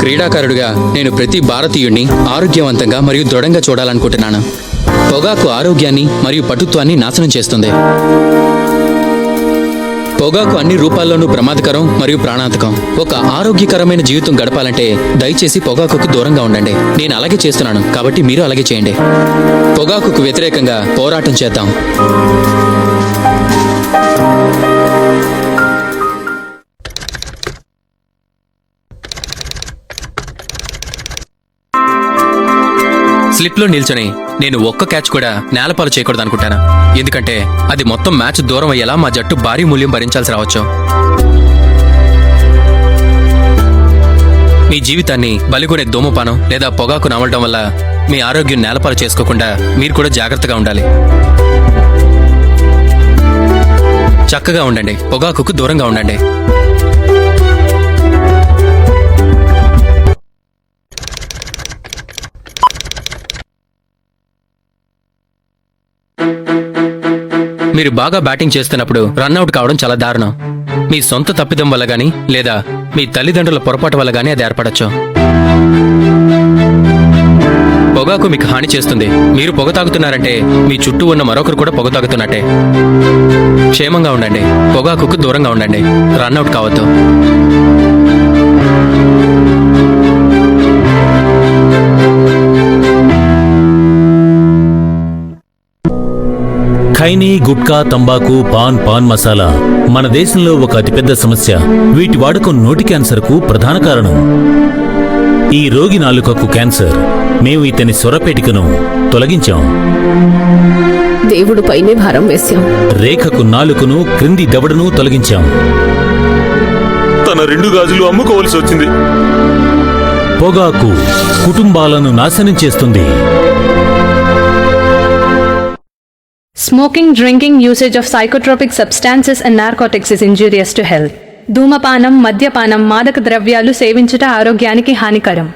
క్రీడాకారుడిగా నేను ప్రతి భారతీయుడిని ఆరోగ్యవంతంగా మరియు దృఢంగా చూడాలనుకుంటున్నాను. పొగాకు ఆరోగ్యాన్ని మరియు పటుత్వాన్ని నాశనం చేస్తుంది. పొగాకు అన్ని రూపాల్లోనూ ప్రమాదకరం మరియు ప్రాణాంతకం. ఒక ఆరోగ్యకరమైన జీవితం గడపాలంటే దయచేసి పొగాకుకు దూరంగా ఉండండి. నేను అలాగే చేస్తున్నాను, కాబట్టి మీరు అలాగే చేయండి. పొగాకుకు వ్యతిరేకంగా పోరాటం చేద్దాం. స్లిప్లో నిల్చొని నేను ఒక్క క్యాచ్ కూడా నేలపాలు చేయకూడదు అనుకుంటాను. ఎందుకంటే అది మొత్తం మ్యాచ్ దూరం అయ్యేలా మా జట్టు భారీ మూల్యం భరించాల్సి రావచ్చు. మీ జీవితాన్ని బలిగొనే ధూమపానం లేదా పొగాకు నమలడం వల్ల మీ ఆరోగ్యం నేలపాలు చేసుకోకుండా మీరు కూడా జాగ్రత్తగా ఉండాలి. చక్కగా ఉండండి, పొగాకుకు దూరంగా ఉండండి. మీరు బాగా బ్యాటింగ్ చేస్తున్నప్పుడు రన్అట్ కావడం చాలా దారుణం. మీ సొంత తప్పిదం వల్ల గానీ లేదా మీ తల్లిదండ్రుల పొరపాటు వల్ల గానీ అది ఏర్పడచ్చు. పొగాకు మీకు హాని చేస్తుంది. మీరు పొగ తాగుతున్నారంటే మీ చుట్టూ ఉన్న మరొకరు కూడా పొగ తాగుతున్నట్టే. క్షేమంగా ఉండండి, పొగాకుకు దూరంగా ఉండండి, రన్అట్ కావద్దు. ఖైనీ, గుట్కా, తంబాకు, పాన్ మసాలా మన దేశంలో ఒక అతిపెద్ద సమస్య. వీటి వాడకం నోటి క్యాన్సర్కు ప్రధాన కారణం. ఈ రోగి నాలుకకు క్యాన్సర్. మేము ఇతని స్వరపేటికను తొలగించాం. దేవుడు పైనే భారం వేశాం. రేఖకు నాలుకను, క్రింది దవడను తొలగించాం. తన 2 గాజులు అమ్ముకోవాల్సి వచ్చింది. పొగాకు కుటుంబాలను నాశనం చేస్తుంది. Smoking, drinking, usage of psychotropic substances and narcotics is injurious to health. ధూమపానం, మద్యపానం, మాదక ద్రవ్యాలు సేవించుట ఆరోగ్యానికి హానికరం.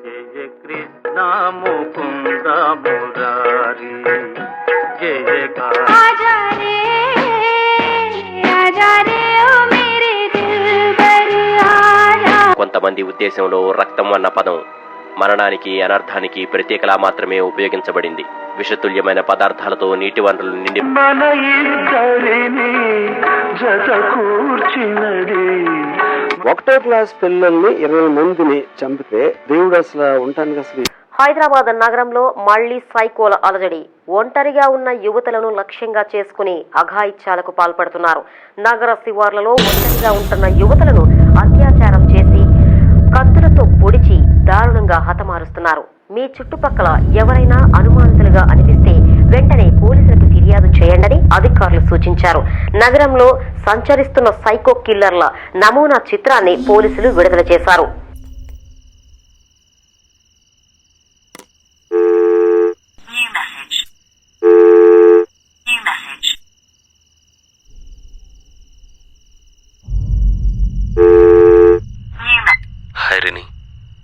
జయ కృష్ణ ముకుంద మురారి జయ కొంతమంది ఉద్దేశంలో రక్తం అన్న పదం మరణానికి, అనర్థానికి ప్రత్యేకలా మాత్రమే ఉపయోగించబడింది. విషతుల్యమైన పదార్థాలతో నీటి వనరులు నిండి మన ఇద్దరిని జత కూర్చినది. 1వ క్లాస్ పిల్లల్ని 20 మందిని చంపితే దేవుడు అసలు ఉంటానికి అసలు. హైదరాబాద్ నగరంలో మళ్లీ సైకోల అలజడి. ఒంటరిగా ఉన్న యువతులను లక్ష్యంగా చేసుకుని అఘాయిత్యాలకు పాల్పడుతున్నారు. నగర శివార్లలో ఒంటరిగా ఉంటున్న యువతులను అత్యాచారం చేసి కత్తులతో పొడిచి దారుణంగా హతమారుస్తున్నారు. మీ చుట్టుపక్కల ఎవరైనా అనుమానితులుగా అనిపిస్తే వెంటనే పోలీసులకు ఫిర్యాదు చేయండని అధికారులు సూచించారు. నగరంలో సంచరిస్తున్న సైకో కిల్లర్ల నమూనా చిత్రాన్ని పోలీసులు విడుదల చేశారు. హైరిని,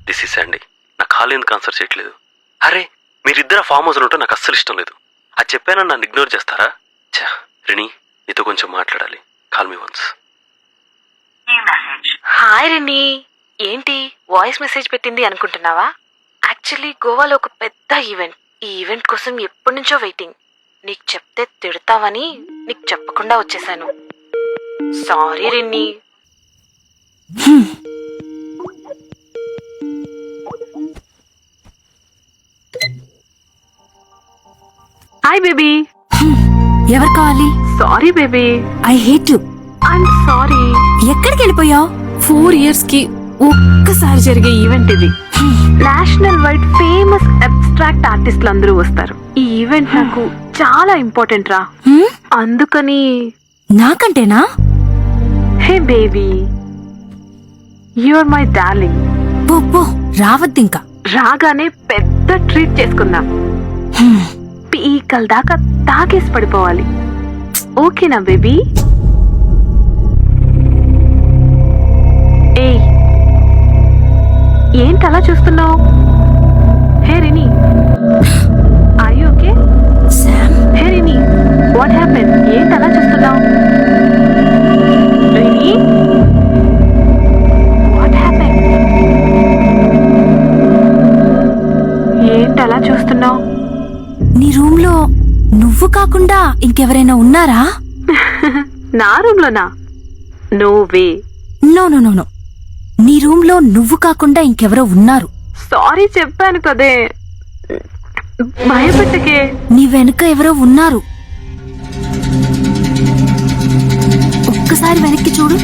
దిస్ ఈస్ శాండీ. నా కాలు ఎందుకు ఆన్సర్ చేయట్లేదు? అరే, మీరిద్దరు ఫామ్ హౌస్లో ఉంటే నాకు అస్సలు ఇష్టం లేదు. అది చెప్పానని నన్ను ఇగ్నోర్ చేస్తారా? రిని, నీతో కొంచెం మాట్లాడాలి. Call me once. హాయ్ రిని, ఏంటి వాయిస్ మెసేజ్ పెట్టింది అనుకుంటున్నావా? యాక్చువల్లీ గోవాలో ఒక పెద్ద ఈవెంట్. ఈ ఈవెంట్ కోసం ఎప్పటి నుంచో వెయిటింగ్. నీకు చెప్తే తిడతావని నీకు చెప్పకుండా వచ్చేసాను. సారీ రిన్ని. Hi baby. ఎవరు కావాలి? Sorry baby, I hate you. I'm sorry. ఎక్కడికి వెళ్ళిపోయావు? 4 years కి ఒక్కసారి జరిగే ఈవెంట్ ఇది. నేషనల్ వైడ్ ఫేమస్ అబ్స్ట్రాక్ట్ ఆర్టిస్టులు అందరూ వస్తారు. ఈ ఈవెంట్ నాకు చాలా ఇంపార్టెంట్ రా. అందుకని. నాకంటేనా? Hey baby, you are my darling. పో రావద్దింకా. రాగానే పెద్ద ట్రీట్ చేసుకుందాం. పీకల దాకా తాకేసి పడిపోవాలి. ఓకేనా బేబీ? ఏంటి అలా చూస్తున్నావు? Hey hey Rini, are you okay? Sam, hey Rini, what happen? ఏంటి అలా చూస్తున్నావు? Rini, what happen? ఏంటి అలా చూస్తున్నావు? నీ రూమ్ లో నువ్వు కాకుండా ఇంకెవరైనా ఉన్నారా? నా రూమ్ లోనా? No way. No no no no, నీ రూమ్ లో నువ్వు కాకుండా ఇంకెవరో ఉన్నారు. సారీ చెప్పాను కదే, భయపెట్టకే. నీ వెనుక ఎవరో ఉన్నారు. ఒక్కసారి వెనక్కి చూడు.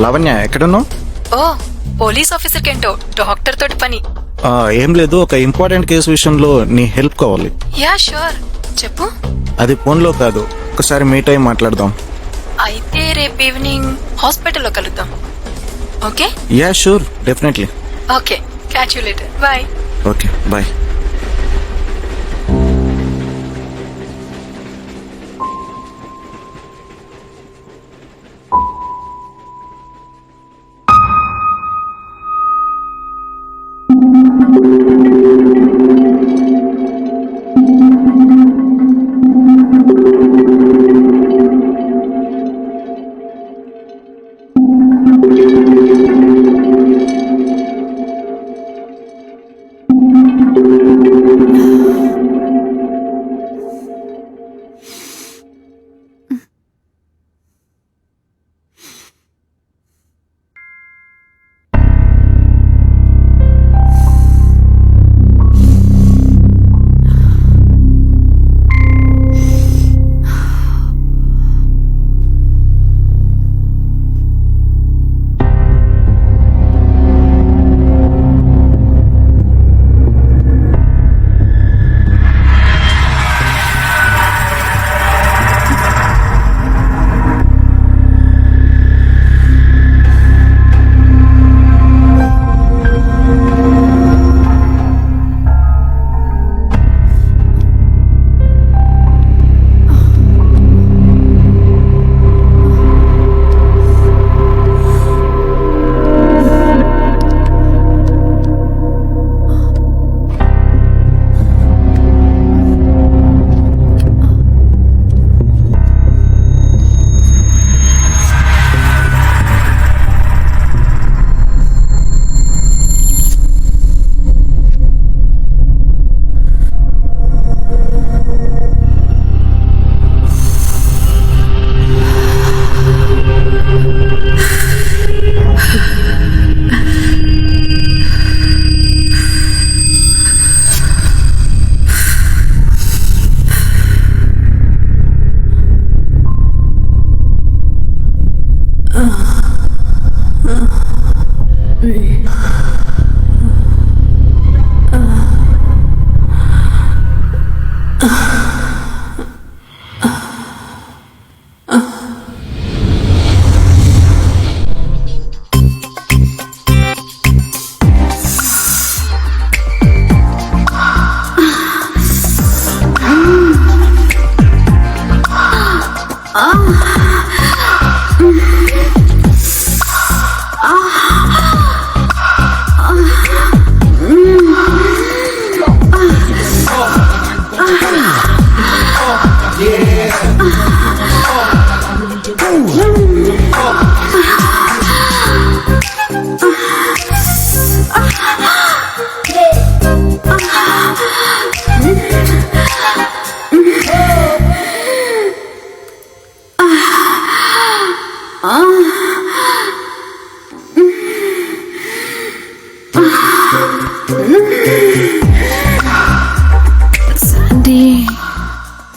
లావణ్య ఎక్కడున్నావు? ఓ పోలీస్ ఆఫీసర్ కేంటో డాక్టర్ తోటి పని. ఏం లేదు, ఒక ఇంపార్టెంట్ కేసు విషయంలో నీ హెల్ప్ కావాలి. యా షూర్, చెప్పు. అది ఫోన్లో కాదు, ఒకసారి మీట్ అయి మాట్లాడదాం. అయితే రేపు ఈవినింగ్ హాస్పిటల్లో కలుద్దాం. Okay? Yeah sure, definitely. Okay, catch you later. Bye. Okay, bye.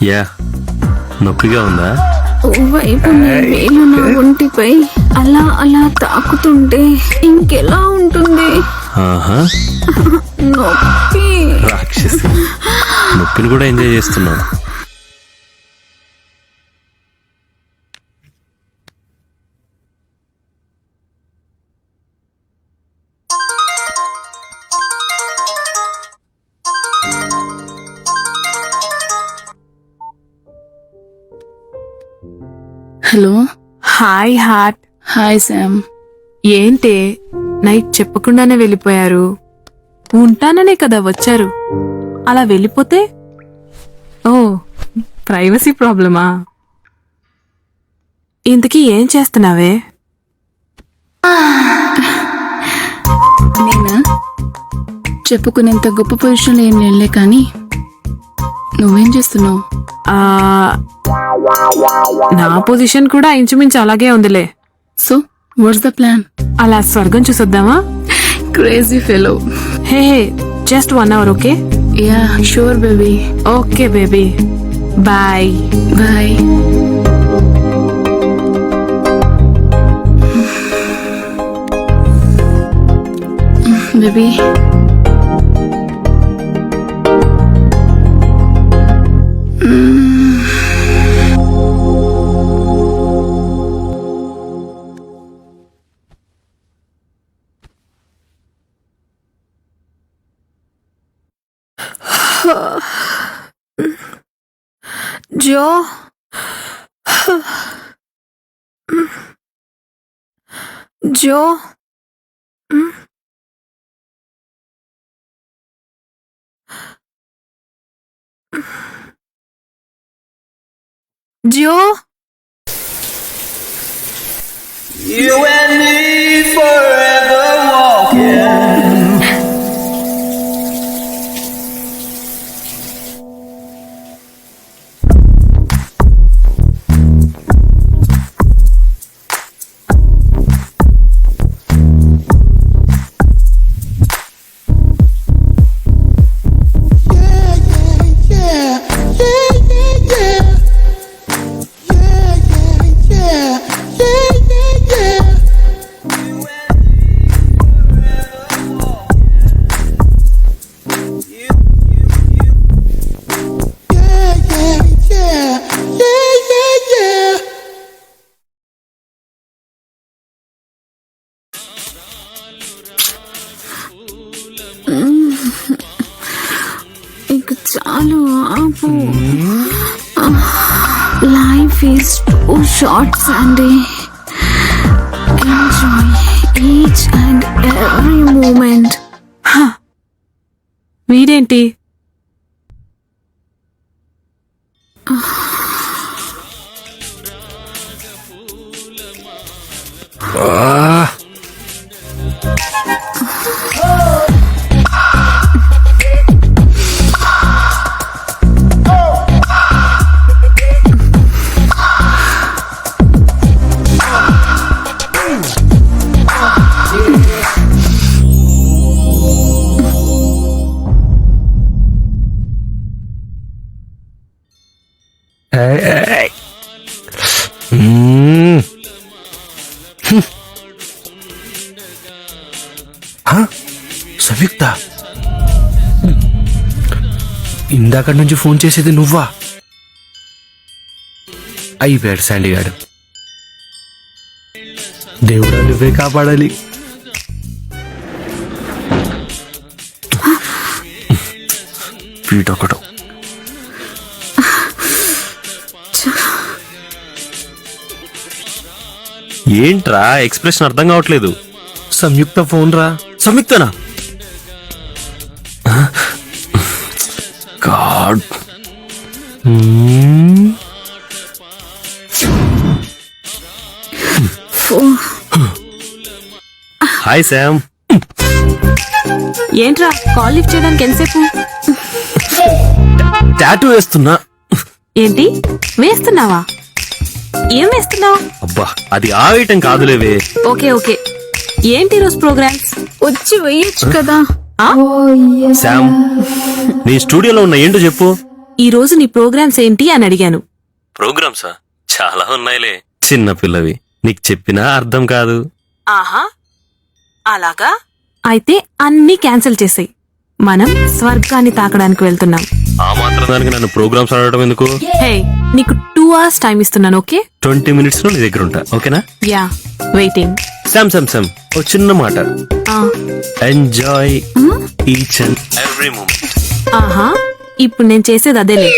యా నొప్పిగా ఉందా? వైపు వేలు నా ఒంటిపై అలా అలా తాకుతుంటే ఇంకెలా ఉంటుంది? ఆహా, నొప్పి. రాక్షసి, నొప్పిని కూడా ఎంజాయ్ చేస్తున్నావు. Hello, hi heart. Hi Sam. ఏంటే నైట్ చెప్పకుండానే వెళ్ళిపోయారు? ఉంటాననే కదా వచ్చారు, అలా వెళ్ళిపోతే? ఓ, ప్రైవసీ ప్రాబ్లమా? ఇంతకీ ఏం చేస్తున్నావే? నేనా? చెప్పుకునేంత గొప్ప పొజిషన్లో ఏం లేనులే, కానీ నువ్వేం చేస్తున్నావు? నా పొజిషన్ కూడా ఇంచుమించు అలాగే ఉందిలే. So what's the plan? అలా స్వర్గం చూసొద్దామా? Crazy fellow. Hey, just 1 hour, okay? Yeah sure baby. Okay baby, bye. Bye. Baby, జో, జో, జో. You and me forever walking. ఇక చాలు, ఆపు. Life is too short Sunday. Enjoy each and every moment. వీడేంటి? సంయుక్త, ఇందాక నుంచి ఫోన్ చేసేది నువ్వా? అయిపోయాడు శాండీ గాడు. దేవుడా, నువ్వే కాపాడాలి. వీటొకడు. ఏంట్రా ఎక్స్ప్రెషన్ అర్థం కావట్లేదు. సంయుక్త ఫోన్ రా. సంయుక్తనా? గాడ్. Hi Sam. ఏంట్రా కాల్ లిఫ్ట్ చేయడానికి ఎంతసేపు? టాటూ వేస్తున్నా. ఏంటి వేస్తున్నావా? ఏం వేస్తున్నావు? అబ్బా అది ఆ ఐటెం కాదులేవే. ఓకే ఓకే, ఏంటి ఈరోజు ప్రోగ్రామ్స్? వచ్చి వెయ్యొచ్చు కదా. శామ్, నీ స్టూడియోలో ఉన్న ఏంటో చెప్పు. ఈ రోజు నీ ప్రోగ్రామ్స్ ఏంటి అని అడిగాను. ప్రోగ్రామ్సా? చాలా ఉన్నాయిలే. చిన్న పిల్లవి, నీకు చెప్పినా అర్థం కాదు. ఆహా అలాగా? అయితే అన్నీ క్యాన్సిల్ చేసేయ్. మనం స్వర్గాన్ని తాకడానికి వెళ్తున్నాం. ఆ మాత్రం దానికి నన్ను ప్రోగ్రామ్స్ ఆడటం ఎందుకు? హే, నీకు 2 hours టైం ఇస్తున్నాను. ఓకే, 20 minutes లో నీ దగ్గర ఉంటా. ఓకేనా? Yeah, waiting. Sam Sam Sam, ఓ చిన్న మాట. Enjoy each and every moment. ఆహా, ఇప్పుడు నేను చేసేది అదేలే.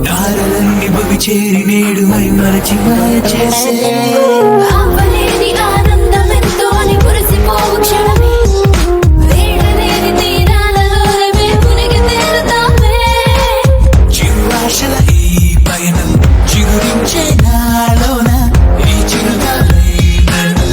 దారులన్నీ భవి చేరి నేడు మై మరచి మాయ చేసే ఆనందమెంతో అని మురిసిపోవు క్షణమే వేడలేని తీరాలలోనే మునిగి తేలుతామే. చిరువాశల ఈ పయనం చిగురించే నాలోన ఈ చిరుగాలై నన్ను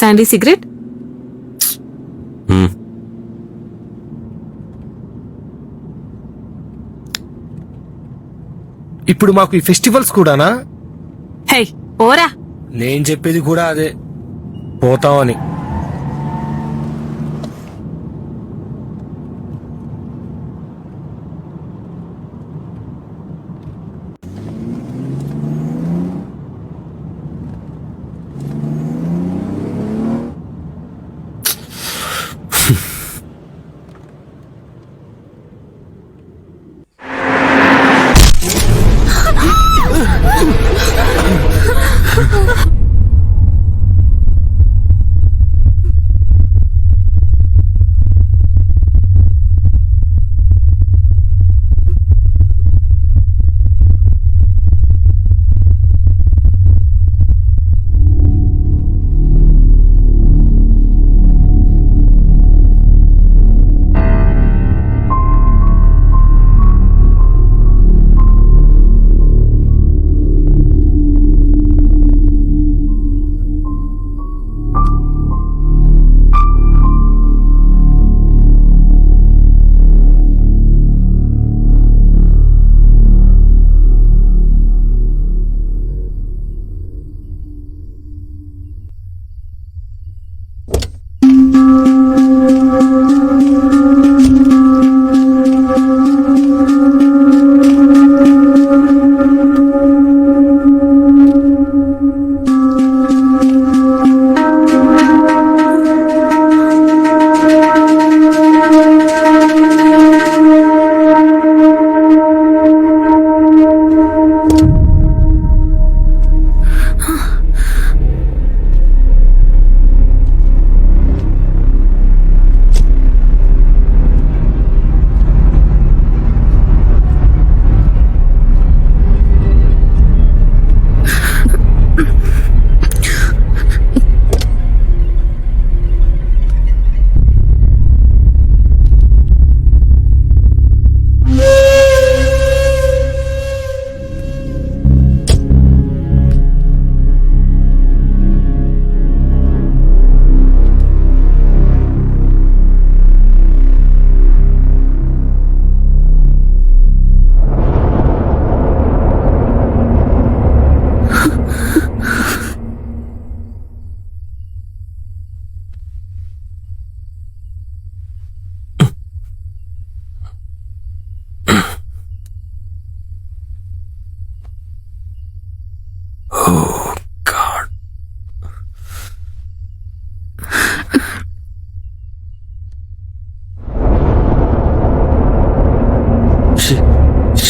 శాండీ సిగరెట్. ఇప్పుడు మాకు ఈ ఫెస్టివల్స్ కూడానా? హే ఓరా. నేను చెప్పేది కూడా అదే, పోతామని.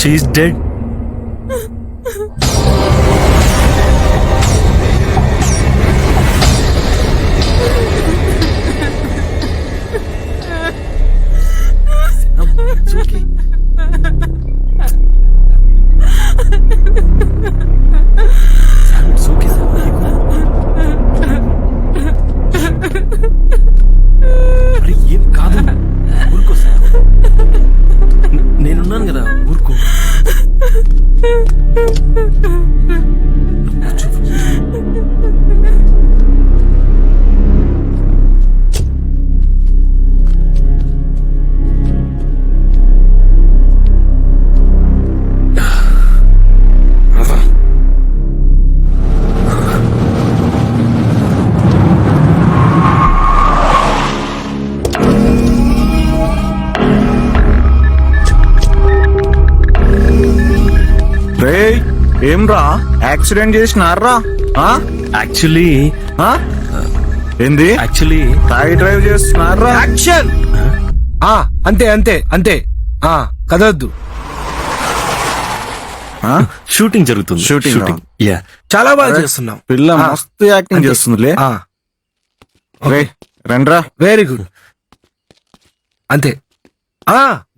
She's dead. It's okay. Sam, it's okay, Sam. అరే ఏం కాదు, ఊరుకో సార్. నేనున్నాను కదా, ఊరుకో. ఏం రా, యాక్సిడెంట్ చేసినారా? యాక్చువల్లీ ఏంది? యాక్చువల్లీ తాగి డ్రైవ్ చేస్తున్నారా? యాక్షన్! అంతే అంతే అంతే, కదవద్దు. షూటింగ్ జరుగుతుంది. షూటింగ్ చాలా బాగా చేస్తున్నాం. పిల్ల మస్తు యాక్టింగ్ చేస్తుందిలే. రండ్రా. Very good. అంతే.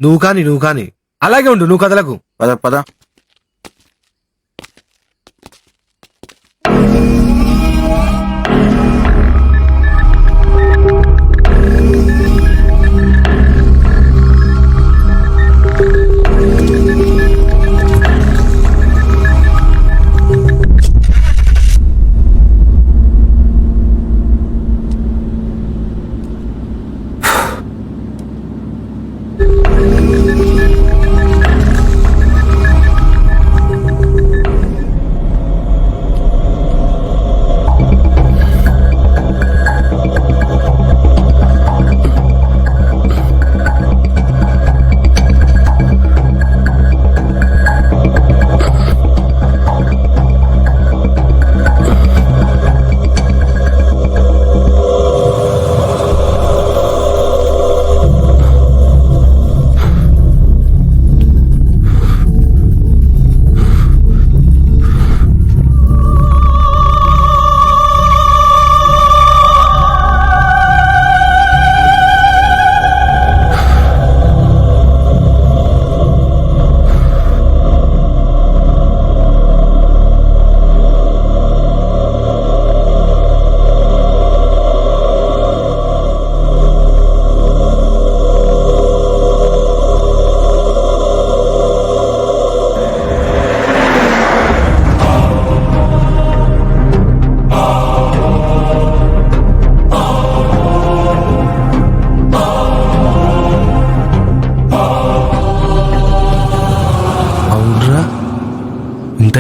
నువ్వు కాని అలాగే ఉండు, నువ్వు కదలకు. పద పద.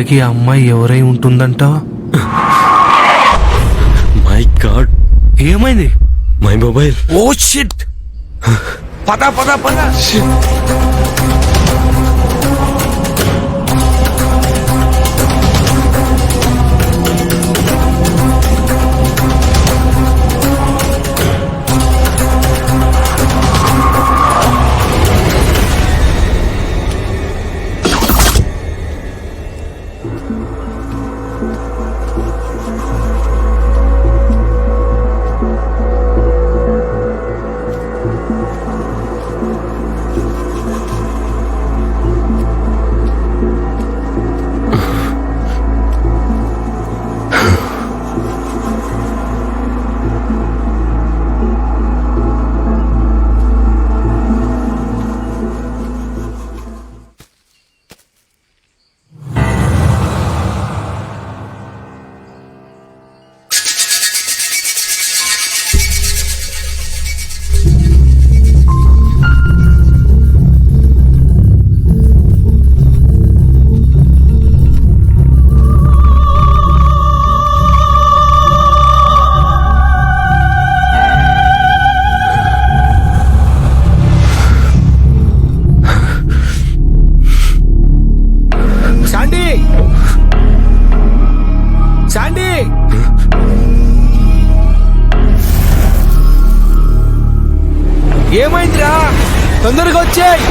ఇంతకీ ఆ అమ్మాయి ఎవరై ఉంటుందంటావా? మై గాడ్, ఏమైంది? My mobile. Oh shit! పద పద పద. ఏమైందిరా? తొందరగా వచ్చేయ్.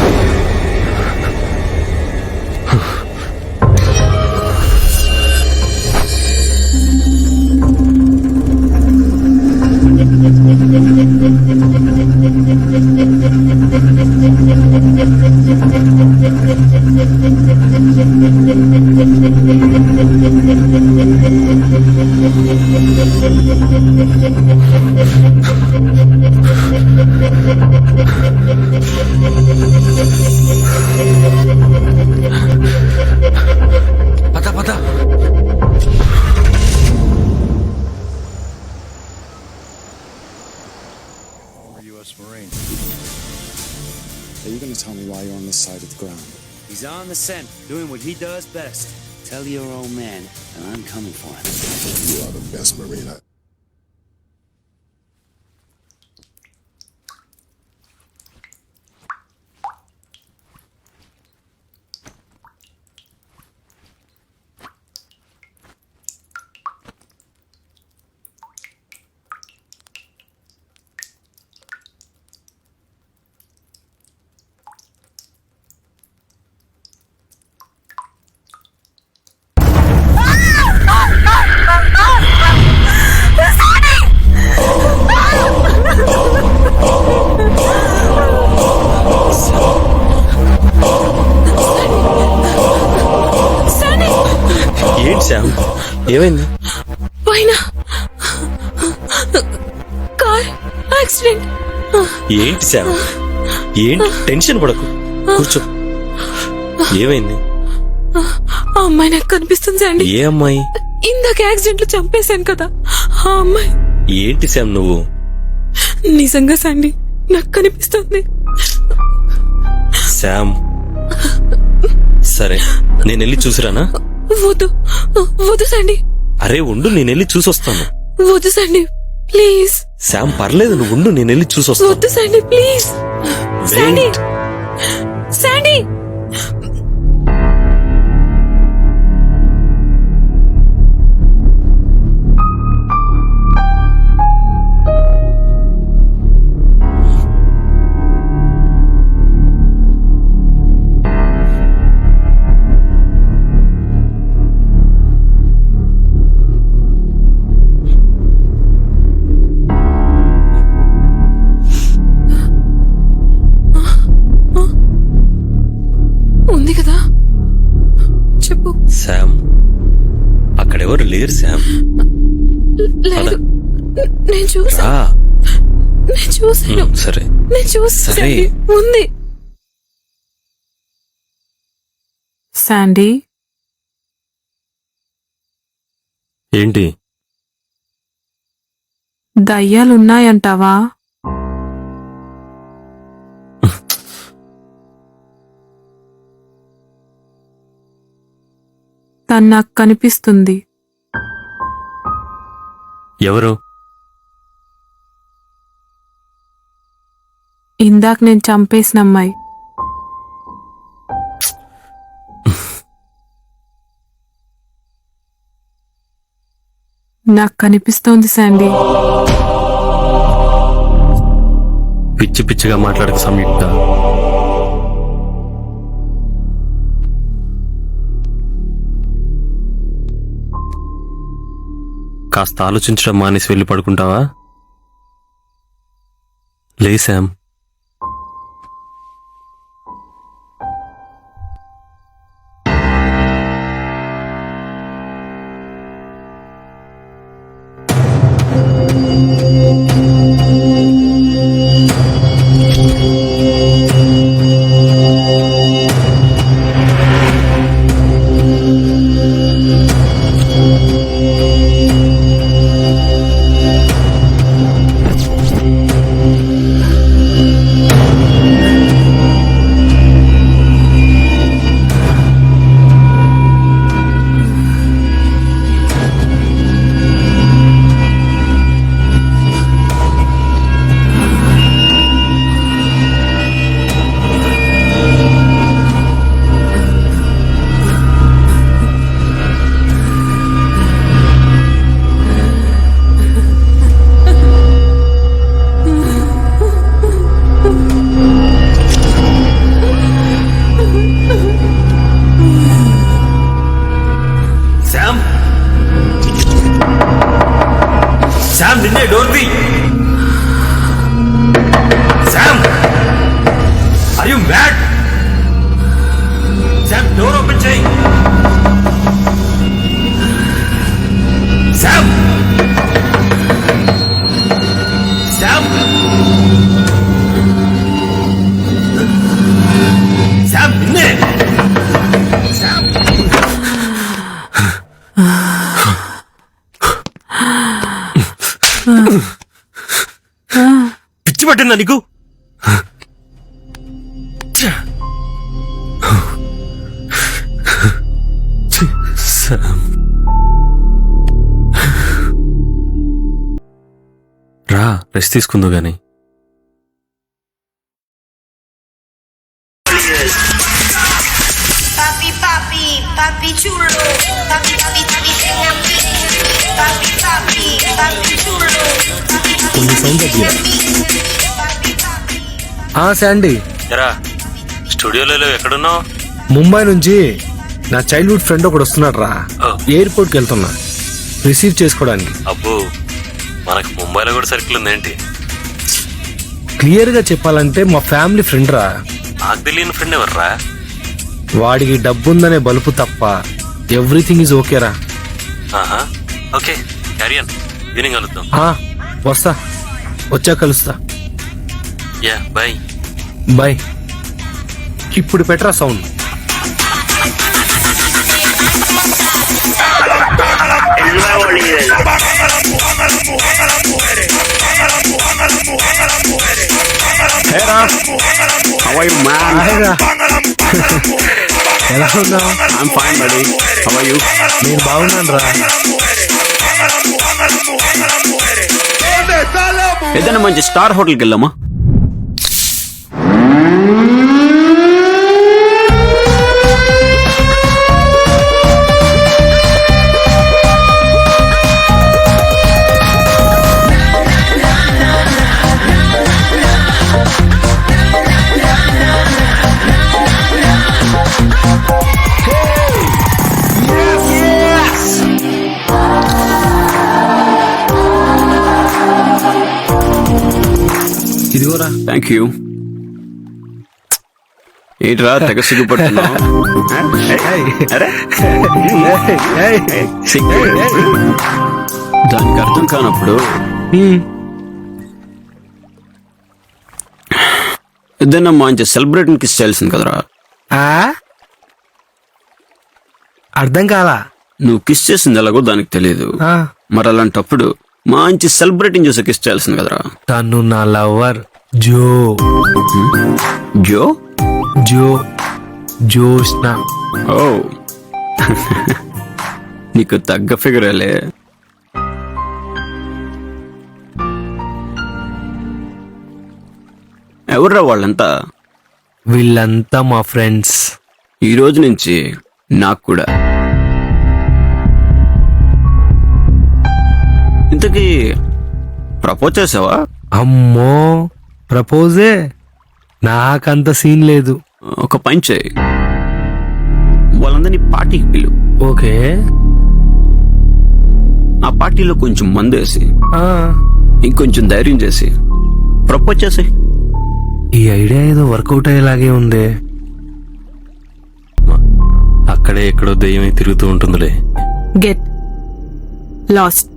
పద పద. U.S. Marine. Are you going to tell me why you're on this side of the ground? He's on the scent, doing what he does best. Tell your old man that I'm coming for him. You are the best Marine. ఏంటి Sam, ఏమైంది? పైన car accident. ఏంటి Sam, ఏంటి? Tension పడకు, కూర్చో. ఏమైంది? ఆ అమ్మాయి నాకు కనిపిస్తుంది అండి. ఏ అమ్మాయి? ఇందాక యాక్సిడెంట్ లో చంపేశాను కదా ఆ అమ్మాయి. ఏంటి శామ్ నువ్వు? నిజంగా సండి నాకు కనిపిస్తుంది. శామ్ సరే, నేను వెళ్ళి చూసిరానా? వద్దు వద్దు సండి. అరే ఉండు, నేను వెళ్ళి చూసొస్తాను. వద్దు సండి ప్లీజ్. శామ్ పర్లేదు, నువ్వు ఉండు, నేను వెళ్ళి చూసొస్తాను. వద్దు సండి ప్లీజ్. సండి సండి. ఉంది కదా, చెప్పు. శామ్ అక్కడెవరు లేరు శామ్. లేదు నేను చూసా. నేను చూసాను. సరే నేను చూసా. సరే. ఉంది. శాండీ ఏంటి? దయ్యాలున్నాయంటావా? తను నాకు కనిపిస్తుంది. ఎవరు? ఇందాక నేను చంపేసిన అమ్మాయి. నాకు కనిపిస్తోంది శాండీ. పిచ్చి పిచ్చిగా మాట్లాడక సంయుక్త. కాస్త ఆలోచించడం మానేసి వెళ్ళి పడుకుంటావా? లే శామ్. శామ్ నిన్నే డోర్ తీ. Sam are you mad? Sam door open చేయి. శామ్ శామ్ శామ్ నిన్నే. శామ్ పిచ్చి పట్టిందా నీకు? రా, రెస్ట్ తీసుకుందో గాని. Papi, papi, papi chulo. Papi, papi, papi, papi, papi, papi, papi chulo. Sandy, ఎరా స్టూడియోలో ఎక్కడున్నావు? ముంబై నుంచి నా చైల్డ్హుడ్ ఫ్రెండ్ ఒకడు వస్తున్నాడు రా. ఎయిర్పోర్ట్కి వెళ్తున్నా రిసీవ్ చేసుకోవడానికి. అబ్బో, మనకు ముంబైలో కూడా సర్కిల్ ఉందేంటి? క్లియర్ గా చెప్పాలంటే మా ఫ్యామిలీ ఫ్రెండ్ రా. నాకు తెలియని ఫ్రెండ్ ఎవర్రా? వాడికి డబ్బుందనే బలుపు తప్ప ఎవ్రీథింగ్ ఈజ్ ఓకేరా. ఆహా, ఓకే, క్యారియన్. ఈవినింగ్ కలుద్దాం. వస్తా, వచ్చా కలుస్తా. Yeah, by. బాయ్. ఇప్పుడు పెట్టరా సౌండ్. ఎలా ఉన్నావు? నేను బాగున్నాను రా. ఏదైనా మంచి స్టార్ హోటల్కి వెళ్దామా? ఇదిగోరా. Thank you. ఏంట్రా తెగ సిగ్గుపడుతున్నావు? దానికి అర్థం కానప్పుడు ఏదైనా మంచి సెలబ్రేషన్ కిస్ చేయాల్సింది కదరా. అర్థం కాలా? నువ్వు కిస్ చేసింది ఎలాగో దానికి తెలియదు. మరి అలాంటప్పుడు మంచి సెలబ్రేటింగ్ చూసి కిస్ చేయాల్సింది కదరా. తను నా లవర్ జో. జో? జో జోష్నా. ఓ నీకు తగ్గ ఫిగరేలే. ఎవర్రా వాళ్ళంతా? వీళ్ళంతా మా ఫ్రెండ్స్. ఈ రోజు నుంచి నాకు కూడా. ఇంతకీ ప్రపోజ్ చేసావా? అమ్మో, ప్రపోజే? నాకంత సీన్ లేదు. ఒక పని చేయి, వాళ్ళందరినీ పార్టీకి పిలు. ఓకే. ఆ పార్టీలో కొంచెం మందేసి ఇంకొంచెం ధైర్యం చేసి ప్రపోజ్ చేసి. ఈ ఐడియా ఏదో వర్కౌట్ అయ్యేలాగే ఉంది. అక్కడే ఎక్కడో దెయ్యమై తిరుగుతూ ఉంటుందిలే. Get lost.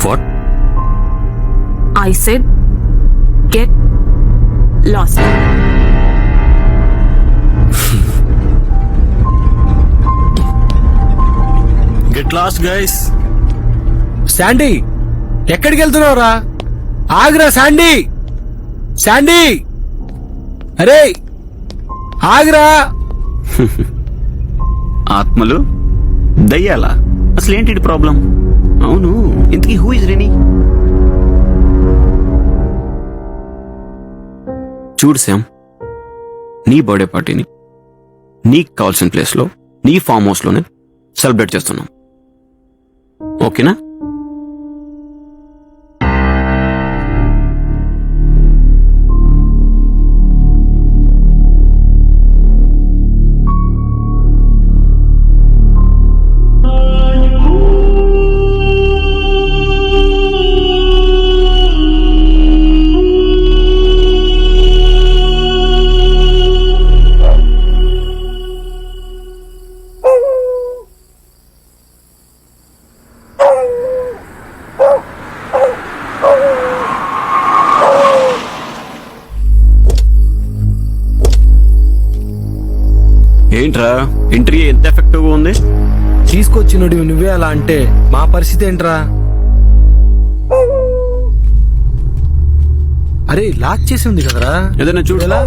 What? I said get lost. Get lost guys. Sandy, ఎక్కడికి వెళ్తున్నావురా? ఆగ్రా శాండీ. శాండీ, అరే ఆగ్రా. ఆత్మలు దయ్యాలా? అసలేంటి ప్రాబ్లం? అవును, ఇంతకీ హూ ఇస్ రెనీ? చూడు శామ్, నీ బర్త్డే పార్టీని నీకు కావాల్సిన ప్లేస్లో నీ ఫామ్ హౌస్లోనే సెలబ్రేట్ చేస్తున్నాం. ఓకేనా? ఏంట్రా ఎంట్రీ ఎంత ఎఫెక్టివ్ గా ఉంది? తీసుకొచ్చినోడి నువ్వే అలా అంటే మా పరిస్థితి ఏంట్రా? అరే లాక్ చేసి ఉంది కదరా. ఏదైనా చూడలా?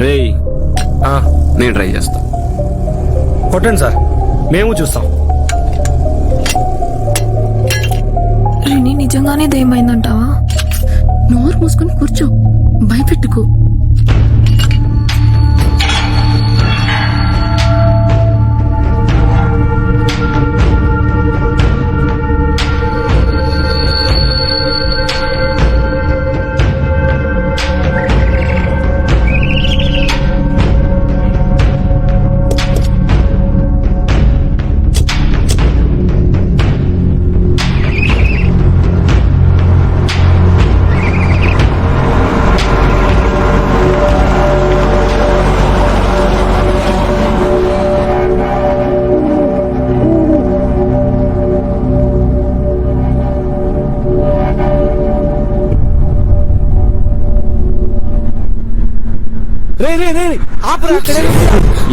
రేయ్, నేను ట్రై చేస్తా. కొట్టండి సార్, మేము చూస్తాం. రిని నిజంగానే దయమైందంటావా? నోరు మూసుకొని కూర్చో, భయపెట్టుకో.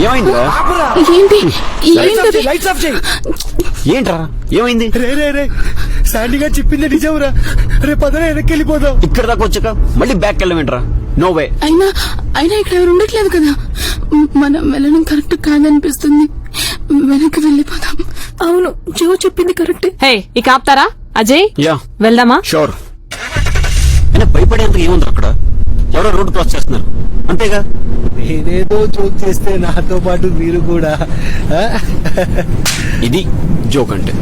ఏమైందిరా? ఏంట్రా ఏమైంది? శాండీగా చెప్పింది నిజంరా. రే పదరా, వెనక్కి వెళ్ళిపోదాం. ఇక్కడ దాకా వచ్చాక మళ్ళీ బ్యాక్ వెళ్ళమేంట్రా? No way. అయినా ఇక్కడ ఎవరు ఉండట్లేదు కదా, మనం వెళ్ళడం కరెక్ట్ కాదనిపిస్తుంది. వెనక్కి వెళ్ళిపోదాం. అవును, జో చెప్పింది కరెక్ట్. హే, ఇక ఆపుతారా అజయ్? యా, వెళ్దామా? షూర్. అయినా భయపడేంత ఏముంది అక్కడ? ఎవరో రోడ్డు క్రాస్ చేస్తున్నారు అంతేగా. నేనేదో జోక్ చేస్తే నాతో పాటు మీరు కూడా. ఇది జోక్ అంటే.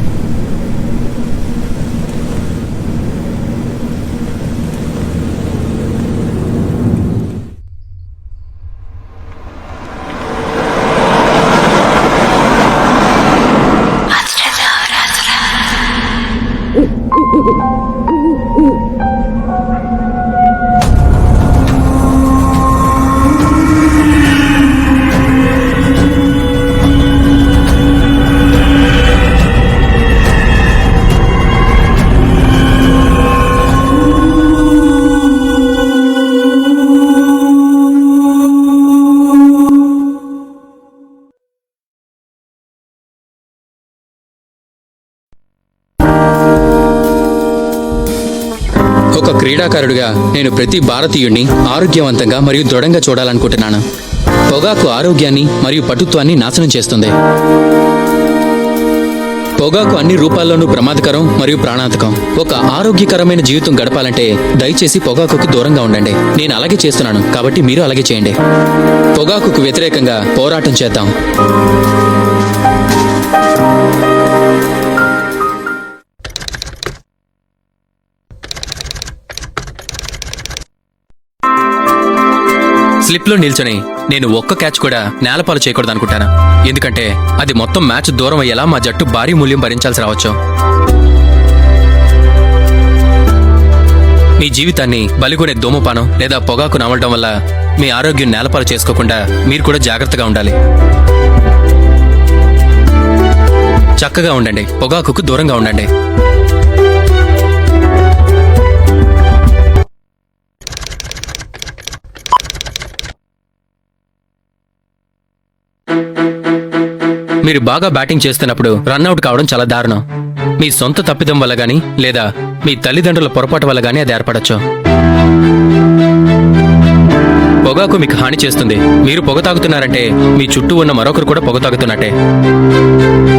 క్రీడాకారుడిగా నేను ప్రతి భారతీయుడిని ఆరోగ్యవంతంగా మరియు దృఢంగా చూడాలనుకుంటున్నాను. పొగాకు ఆరోగ్యాన్ని మరియు పటుత్వాన్ని నాశనం చేస్తుంది. పొగాకు అన్ని రూపాల్లోనూ ప్రమాదకరం మరియు ప్రాణాంతకం. ఒక ఆరోగ్యకరమైన జీవితం గడపాలంటే దయచేసి పొగాకుకు దూరంగా ఉండండి. నేను అలాగే చేస్తున్నాను, కాబట్టి మీరు అలాగే చేయండి. పొగాకుకు వ్యతిరేకంగా పోరాటం చేద్దాం. స్లిప్లో నిల్చొని నేను ఒక్క క్యాచ్ కూడా నేలపాలు చేయకూడదు అనుకుంటాను. ఎందుకంటే అది మొత్తం మ్యాచ్ దూరం అయ్యేలా మా జట్టు భారీ మూల్యం భరించాల్సి రావచ్చు. మీ జీవితాన్ని బలిగొనే ధూమపానం లేదా పొగాకు నమలడం వల్ల మీ ఆరోగ్యం నేలపాలు చేసుకోకుండా మీరు కూడా జాగ్రత్తగా ఉండాలి. చక్కగా ఉండండి, పొగాకుకు దూరంగా ఉండండి. మీరు బాగా బ్యాటింగ్ చేస్తున్నప్పుడు రన్అట్ కావడం చాలా దారుణం. మీ సొంత తప్పిదం వల్ల గానీ లేదా మీ తల్లిదండ్రుల పొరపాటు వల్ల గానీ అది ఏర్పడచ్చు. పొగాకు మీకు హాని చేస్తుంది. మీరు పొగ తాగుతున్నారంటే మీ చుట్టూ ఉన్న మరొకరు కూడా పొగ తాగుతున్నట్టే.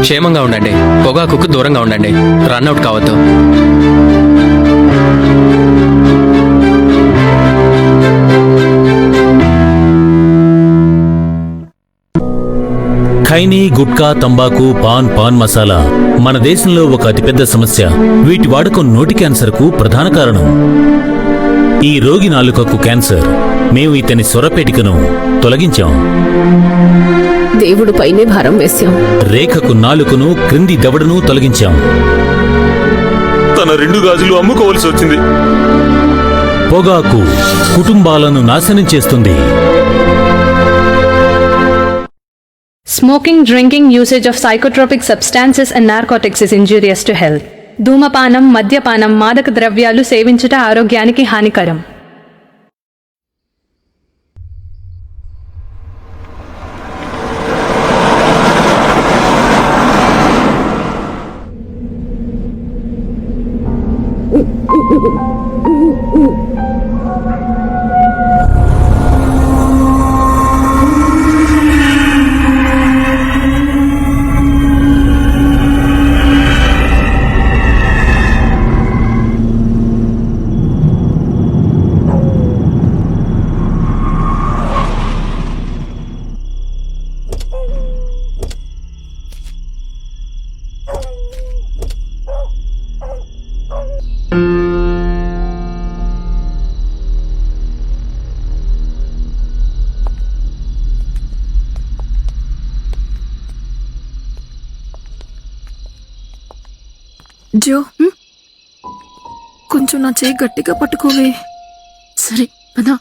క్షేమంగా ఉండండి, పొగాకుకు దూరంగా ఉండండి, రన్అట్ కావద్దు. ఖైనీ, గుట్కా, తంబాకు, పాన్ మసాలా మన దేశంలో ఒక అతిపెద్ద సమస్య. వీటి వాడకం నోటి క్యాన్సర్కు ప్రధాన కారణం. ఈ రోగి నాలుకకు క్యాన్సర్. మేము ఇతని స్వరపేటికను తొలగించాం. దేవుడు పైనే భారం వేశాం. రేఖకు నాలుకను, క్రింది దవడను తొలగించాం. తన 2 గాజులు అమ్ముకోవలసి వచ్చింది. పొగాకు కుటుంబాలను నాశనం చేస్తుంది. Smoking, drinking, usage of psychotropic substances and narcotics is injurious to health. ధూమపానం, మద్యపానం, మాదక ద్రవ్యాలు సేవించుట ఆరోగ్యానికి హానికరం. జో, కొంచెం నా చేయి గట్టిగా పట్టుకోవే. సరే పదా.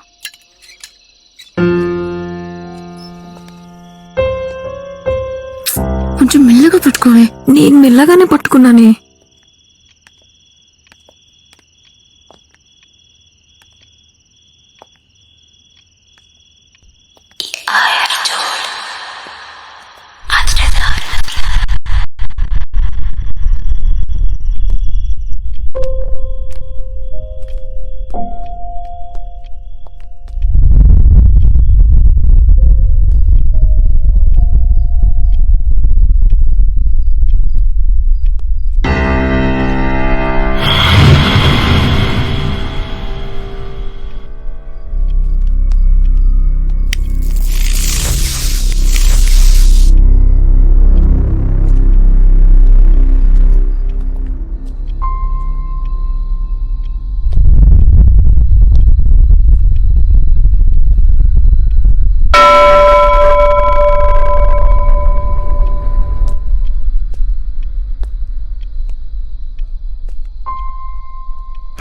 కొంచెం మెల్లగా పట్టుకోవే. నేను మెల్లగానే పట్టుకున్నానే.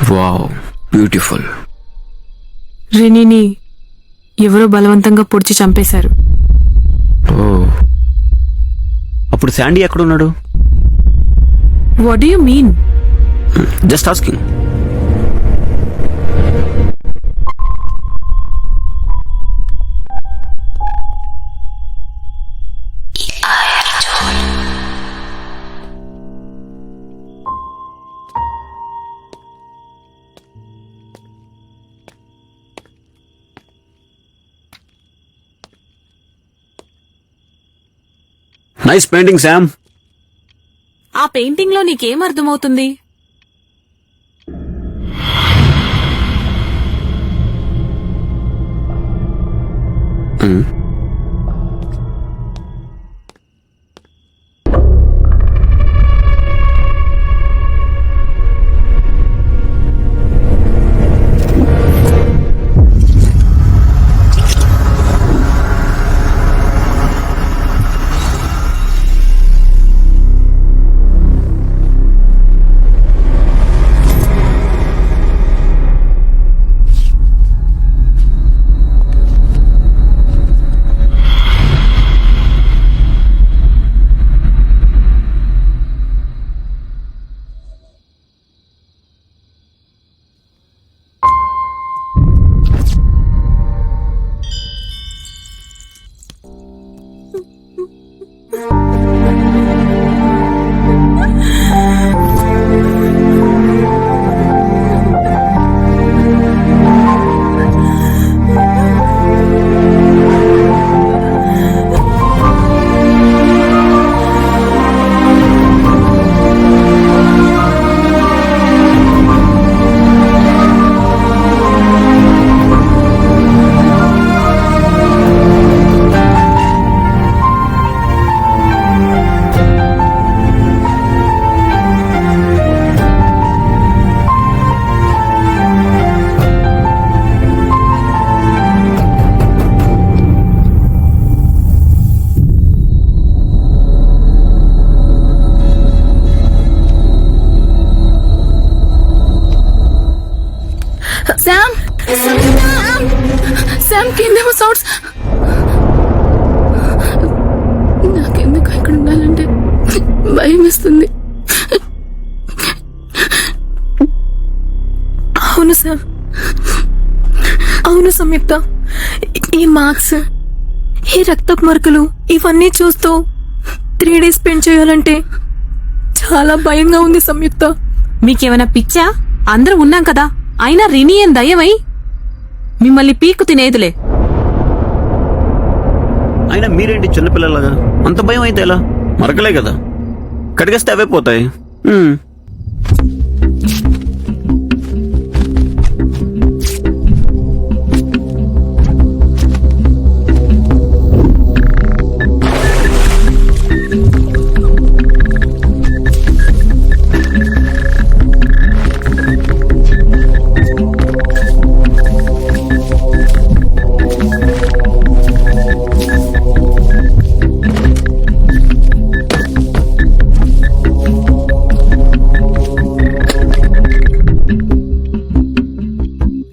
Wow, beautiful. రెనీని ఎవరో బలవంతంగా పొడిచి చంపేశారు. ఓ, అప్పుడు శాండీ ఎక్కడున్నాడు? What do you mean? Just asking. Nice painting Sam. ఆ పెయింటింగ్ లో నీకేం అర్థమవుతుంది? శామ్ శామ్ కిందేమో సౌండ్స్. నాకెందుకు ఇక్కడ ఉండాలంటే భయం వేస్తుంది. అవును సార్, అవును సంయుక్త. ఈ మార్క్స్, ఈ రక్తపు మరకలు ఇవన్నీ చూస్తూ 3 days స్పెండ్ చేయాలంటే చాలా భయంగా ఉంది సంయుక్త. మీకేమైనా పిచ్చా? అందరూ ఉన్నాం కదా. అయినా రిని ఏం దయ్యమై మిమ్మల్ని పీక్కు తినేదిలే. అయినా మీరేంటి చిన్నపిల్లలాగా అంత భయం అయితే ఎలా? మరకలే కదా, కడిగేస్తే అవే పోతాయి.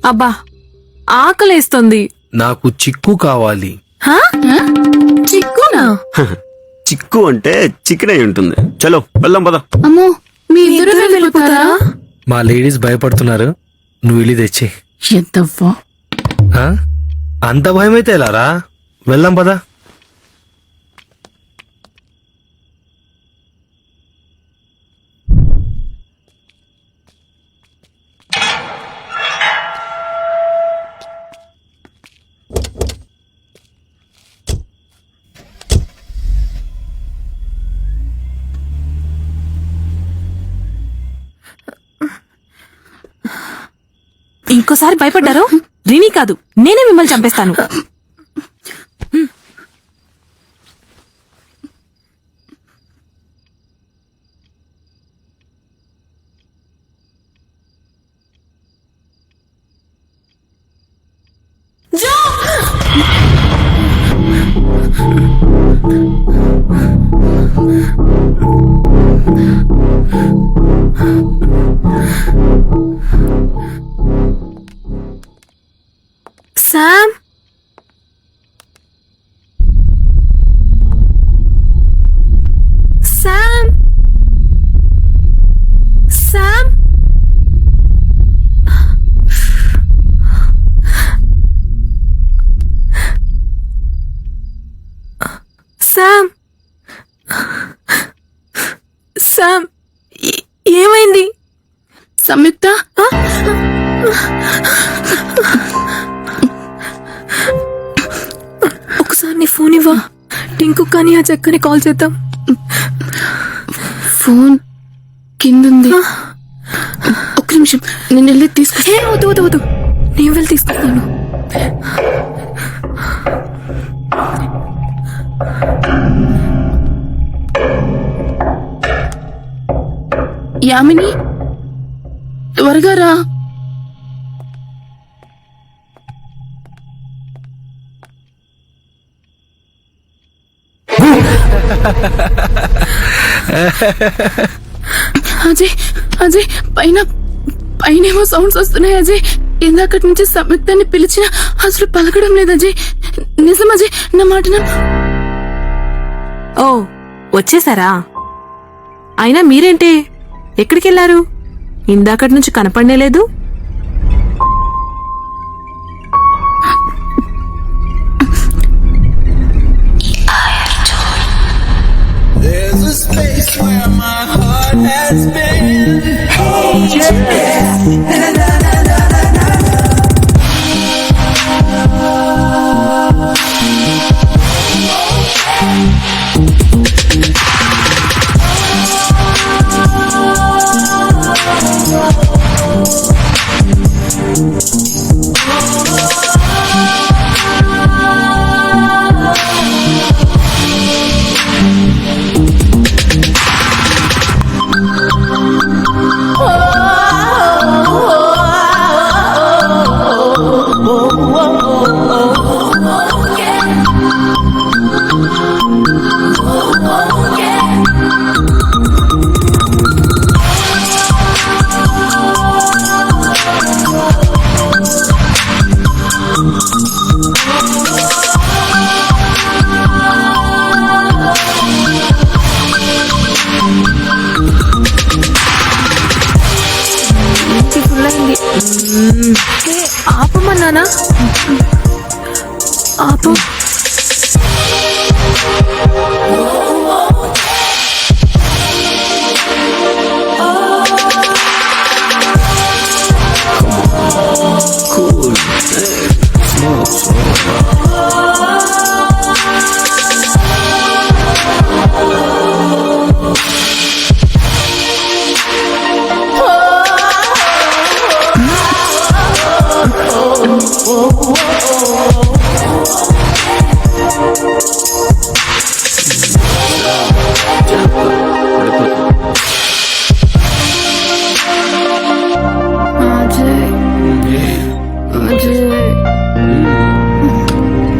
అబ్బా ఆకలేస్తుంది. నాకు చిక్కు కావాలి. చిక్కునా? చిక్కు అంటే చికెన్ అయి ఉంటుంది. చలో వెళ్దాం పద. అమ్మో, మీ ఇద్దరు వెళ్ళిపోతారా? మా లేడీస్ భయపడుతున్నారు, నువ్వు వెళ్ళి తెచ్చి. ఎంతవ్వా అంత భయం అయితే ఎలారా? వెళ్దాం పదా. ఇంకోసారి భయపడ్డారు రిని కాదు, నేనే మిమ్మల్ని చంపేస్తాను. Sam, Sam, Sam, Sam, Sam, ఏమైంది? సంయుక్త, ఒకసారి నీ ఫోన్ ఇవ్వా. టింకు కానీ ఆ చక్కని కాల్ చేద్దాం. ఫోన్ కిందుంది. ఒక్క నిమిషం, నేను వెళ్ళి తీసుకొస్తా. వద్దు వద్దు వద్దు, నేను వెళ్ళి తీసుకొస్తాను. యామిని, త్వరగా రా. అజయ్ అజయ్, పైన పైనేమో సౌండ్స్ వస్తున్నాయి అజయ్. ఇందాకటి నుంచి సంయుక్తాన్ని పిలిచినా అసలు పలకడం లేదు అజయ్. నిజం అజయ్, నా మాట ఓ వచ్చేసారా? అయినా మీరేంటి ఎక్కడికెళ్లారు? ఇందాకటి నుంచి కనపడనే లేదు. There's a space where my heart has been. Oh, yeah. ఆపమన్నానా? ఆపు. Cool.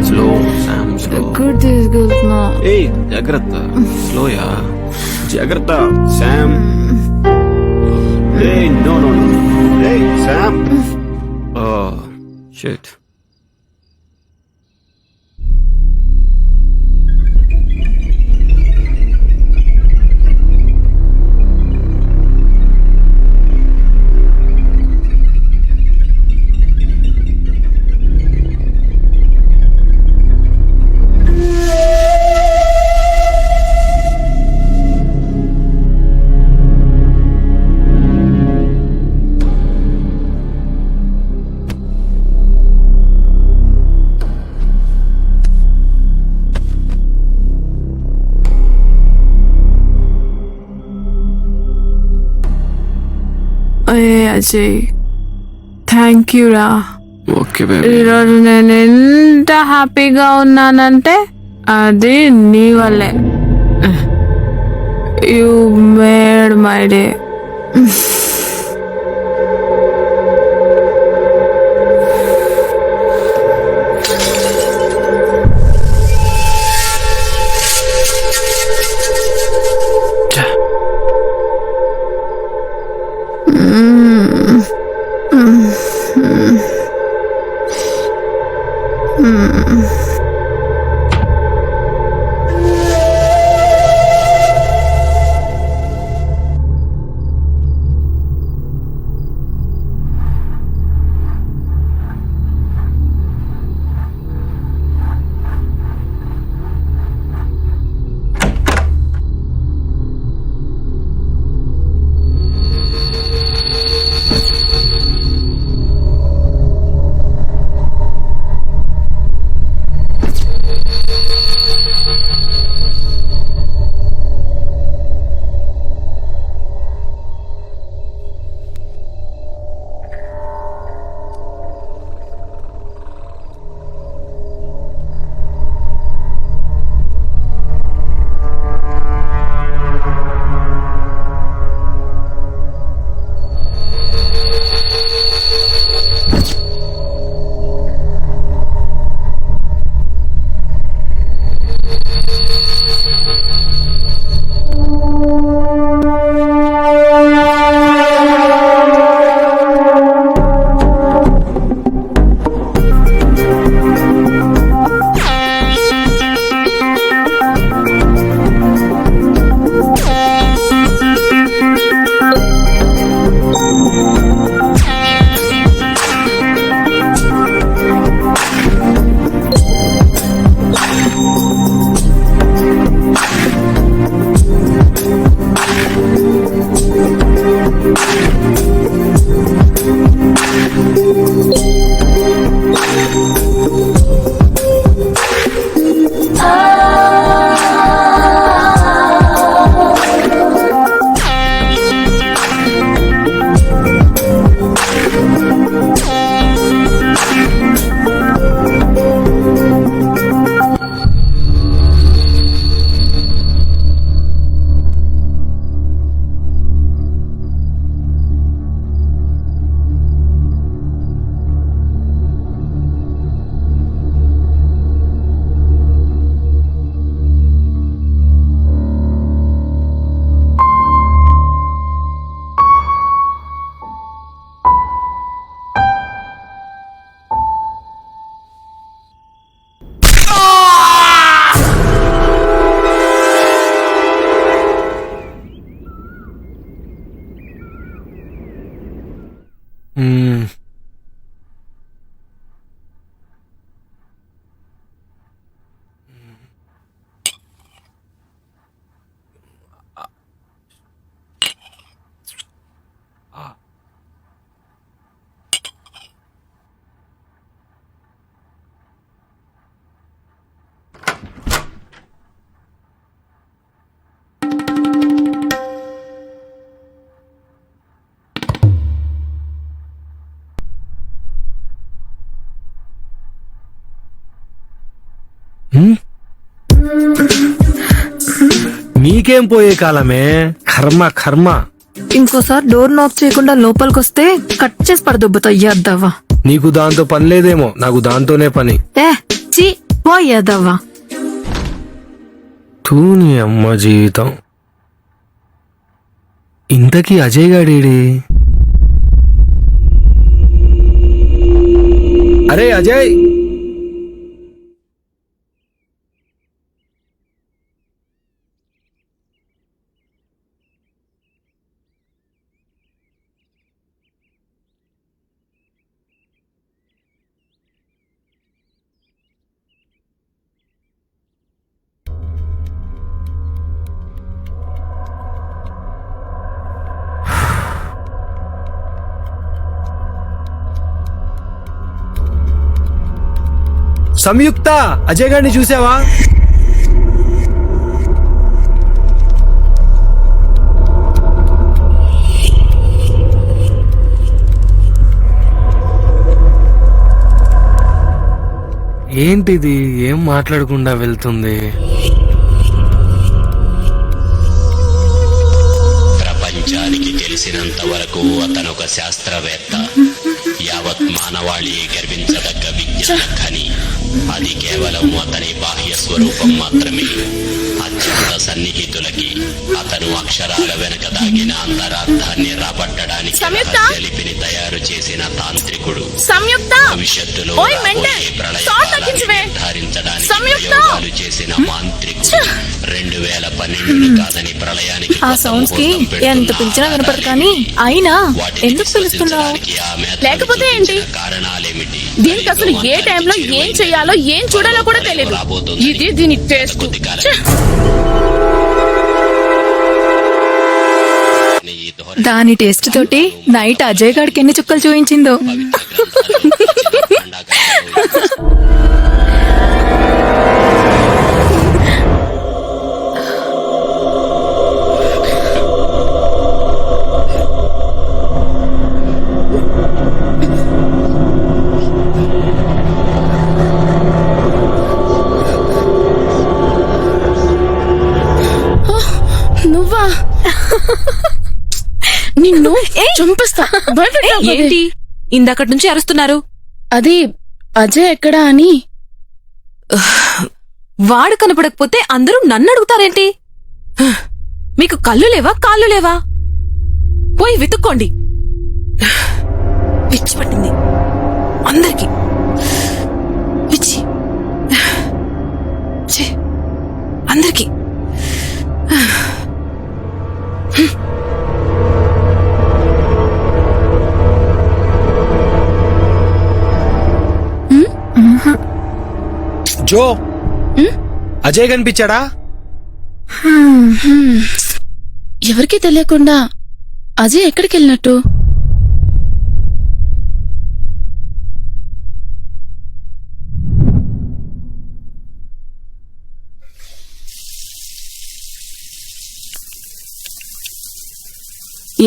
Slow Sam, slow. ఎక్కడ తీసుకెళ్తున్నా? ఏయ్ జాగ్రత్త, స్లోయా, జాగ్రత్త శామ్. ఏయ్ నో నో నో, ఏయ్ Sam. Oh shit. Ajay, thank you రా. Okay baby. ఈరోజు నేను ఎంత హ్యాపీగా ఉన్నానంటే అది నీ వల్లే. You made my day. నీకేం పోయే కాలమే, కర్మ కర్మ. ఇంకోసారి డోర్ నాక్ చేయకుండా లోపలికొస్తే కట్ చేసి పడదొబ్బుతా యాదవ్వా. నీకు దాంతో పని లేదేమో, నాకు దాంతోనే పని. చీ పో యాదవ్వా. తూ నీ అమ్మ జీవితం. ఇంతకీ అజయ్ గాడేడి? అరే అజయ్, సంయుక్త, అజయ్ గారిని చూసావా? ఏంటిది, ఏం మాట్లాడకుండా వెళ్తుంది? ప్రపంచానికి తెలిసినంత వరకు అతను ఒక శాస్త్రవేత్త. యావత్ మానవాళి గర్వించదగ్గ విజ్ఞాన ఖని. అది కేవలం అతని బాహ్య స్వరూపం మాత్రమే. అత్యంత సన్నిహితులకి అతను అక్షరాల వెనక దాగిన అంతరార్థాన్ని రాబట్టడానికి రహస్యలిపిని తయారు చేసిన తాంత్రికుడు. భవిష్యత్తులో రాబోయే ప్రళయాలను నిర్ధారించడానికి ప్రయోగాలు చేసిన మాంత్రికుడు. 2012 కాదని ప్రళయానికి ఆ సౌండ్స్ కి ఎంత పిలిచినా వినపడదు కానీ అయినా ఎందుకు పిలుస్తున్నావు? లేకపోతే ఏంటి? కారణాలేమిటి? దీనికి అసలు ఏ టైంలో ఏం చెయ్యాలో ఏం చూడాలో కూడా తెలియదు. ఇది దీని టేస్ట్. దాని టేస్ట్ తోటి నైట్ అజయ్ గాడికి ఎన్ని చుక్కలు చూయించిందో. నువ్వా? నిన్ను చంపేస్తా. ఏంటి ఇందాకటి నుంచి అరుస్తున్నారు? అది అజయ్ ఎక్కడా అని. వాడు కనపడకపోతే అందరూ నన్ను అడుగుతారేంటి? మీకు కళ్ళు లేవా, కాళ్ళు లేవా? పోయి వెతుక్కోండి. పిచ్చి పట్టింది అందరికి. పిచ్చి అందరికి. జో, అజయ్ కనిపించాడా? ఎవరికీ తెలియకుండా అజయ్ ఎక్కడికి వెళ్ళినట్టు?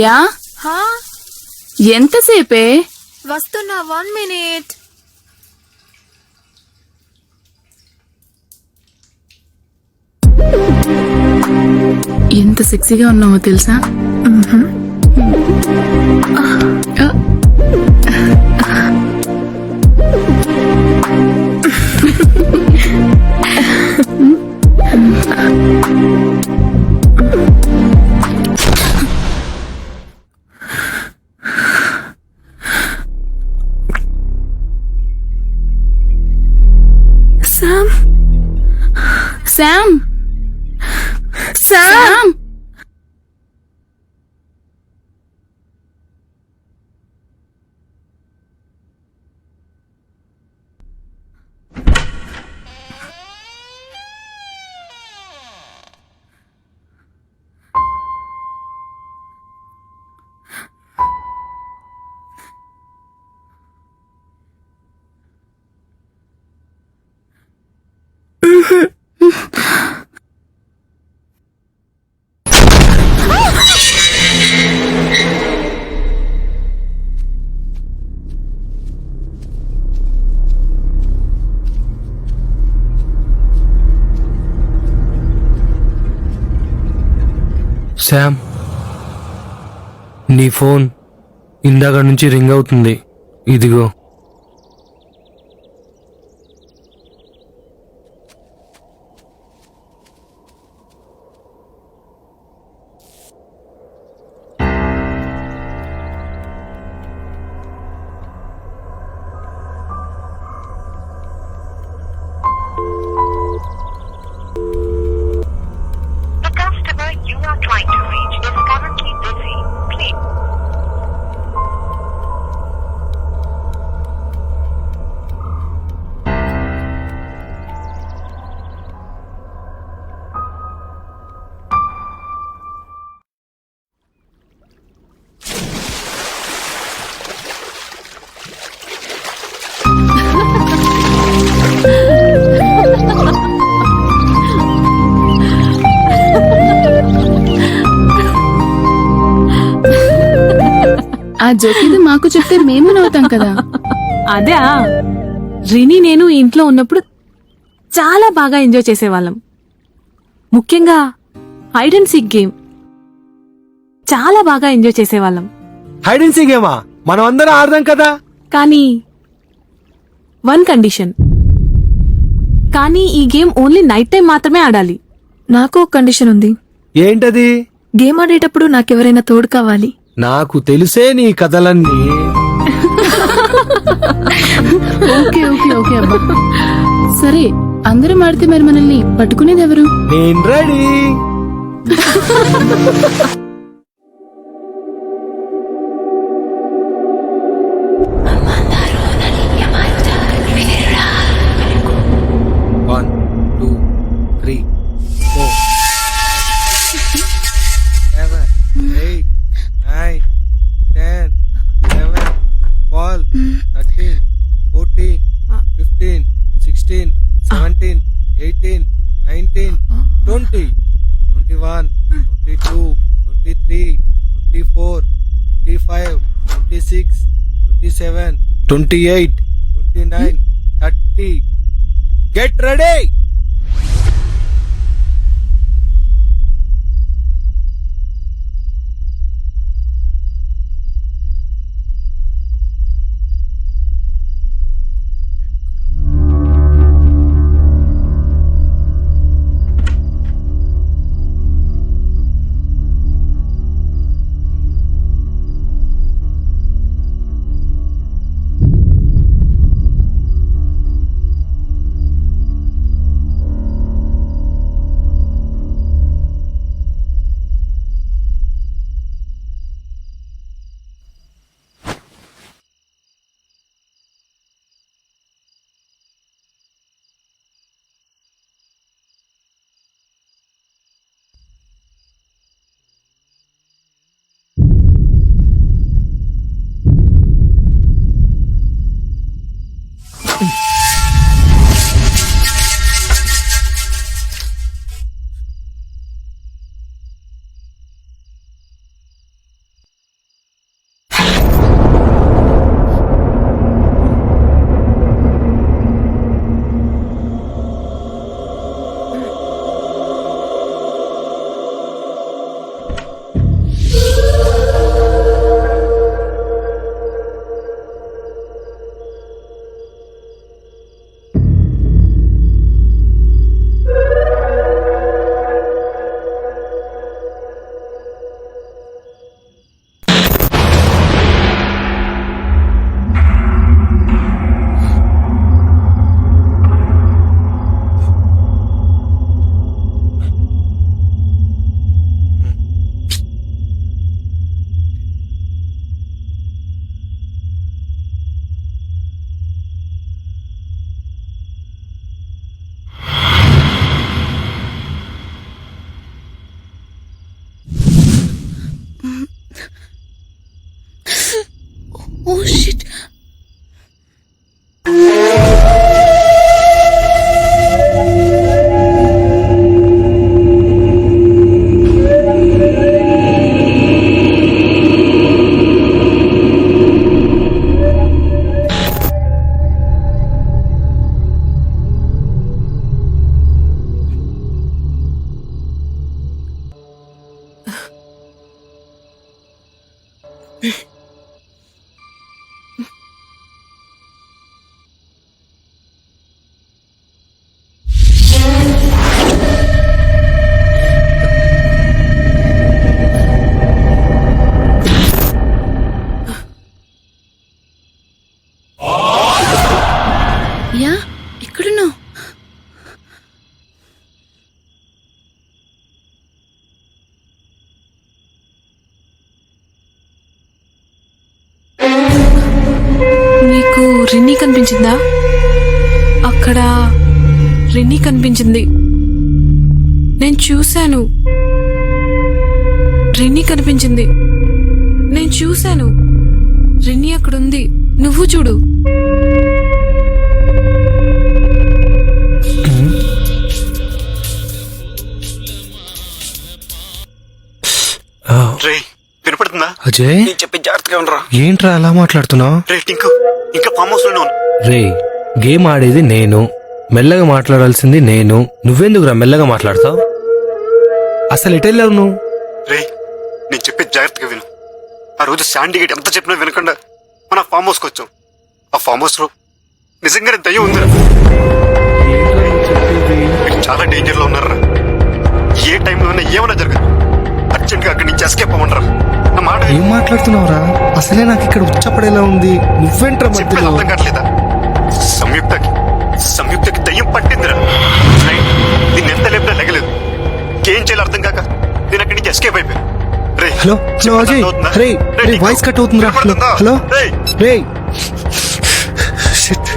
యా, ఎంతసేపే? వస్తున్నా, 1 minute. ఎంత సెక్సీగా ఉన్నావో తెలుసా? Sam, Sam, Sam. శామ్, నీ ఫోన్ ఇందాక నుంచి రింగ్ అవుతుంది. ఇదిగో. The customer you are trying to reach is currently busy. Please. ఆ జోకేదో మాకు చెప్తే మేము నవ్వుతాం కదా. అదే రిని నేను ఇంట్లో ఉన్నప్పుడు చాలా బాగా ఎంజాయ్ చేసేవాళ్ళం. ముఖ్యంగా హైడ్ అండ్ సీక్ గేమ్ చాలా బాగా ఎంజాయ్ చేసేవాళ్ళం. హైడ్ అండ్ సీక్ గేమా? మనం అందరం ఆడదాం కదా. కానీ వన్ కండిషన్. కానీ ఈ గేమ్ ఓన్లీ నైట్ టైం మాత్రమే ఆడాలి. నాకు ఒక కండిషన్ ఉంది. ఏంటది? గేమ్ ఆడేటప్పుడు నాకెవరైనా తోడు కావాలి. నాకు తెలుసే నీ కథలన్నీ. ఓకే ఓకే ఓకే అబ్బా. సరే అందరం ఆడితే మరి మనల్ని పట్టుకునేది ఎవరు? నేను ready. One, two, three, 4, 7, 8, 9, 10, 11, 12, 13, 14, 15, 16, 17, 18, 19, 20, 21, 22, 23, 24, 25, 26, 27, 28, 29, 30. Get ready! Oh shit. Yeah ఎక్కడున్నావు? నీకు రిన్నీ కనిపించిందా? అక్కడ రిన్నీ కనిపించింది. నేను చూశాను. రిన్నీ కనిపించింది. నేను చూశాను. రిన్నీ అక్కడుంది. నువ్వు చూడు. వినపడుతుందా? అజయ్, నేను చెప్పి జాగ్రత్తగా ఉండరా. ఏంట్రా అలా మాట్లాడుతున్నావు? రే టింకు, ఇంకా ఫామ్ హౌస్ లోనే రే, గేమ్ ఆడేది నేను, మెల్లగా మాట్లాడాల్సింది నేను. నువ్వెందుకురా మెల్లగా మాట్లాడతావు? అసలు ఎటెళ్ళావు నువ్వు? రే, నేను చెప్పేది జాగ్రత్తగా విను. ఆ రోజు శాండీ గేట్ ఎంత చెప్పినా వినకుండా మన ఫామ్ హౌస్కి వచ్చాం. ఆ ఫామ్ హౌస్ లో నిజంగానే దయ్యం ఉందిరా. మీరు చాలా డేంజర్ లో ఉన్నారా. ఏ టైంలో ఏమైనా జరగదు. అర్జెంట్ గా అక్కడి నుంచి ఎస్కేప్ అవ్వండిరా. నా మాట ఏం మాట్లాడుతున్నావురా? అసలే నాకు ఇక్కడ ఉచ్చపడేలా ఉంది. నువ్వేంట్రా మధ్యలో? అర్థం కావట్లేదా? సంయుక్తకి దయ్యం పట్టిందిరా. దీన్ని ఎంత లేపినా లెగలేదు. ఏం చేయాలో అర్థం కాక నేను అక్కడి నుంచి ఎస్కేప్ అయిపోయాను. హలో హలో అజయ్, రే వాయిస్ కట్ అవుతుందిరా. హలో రే. షిట్.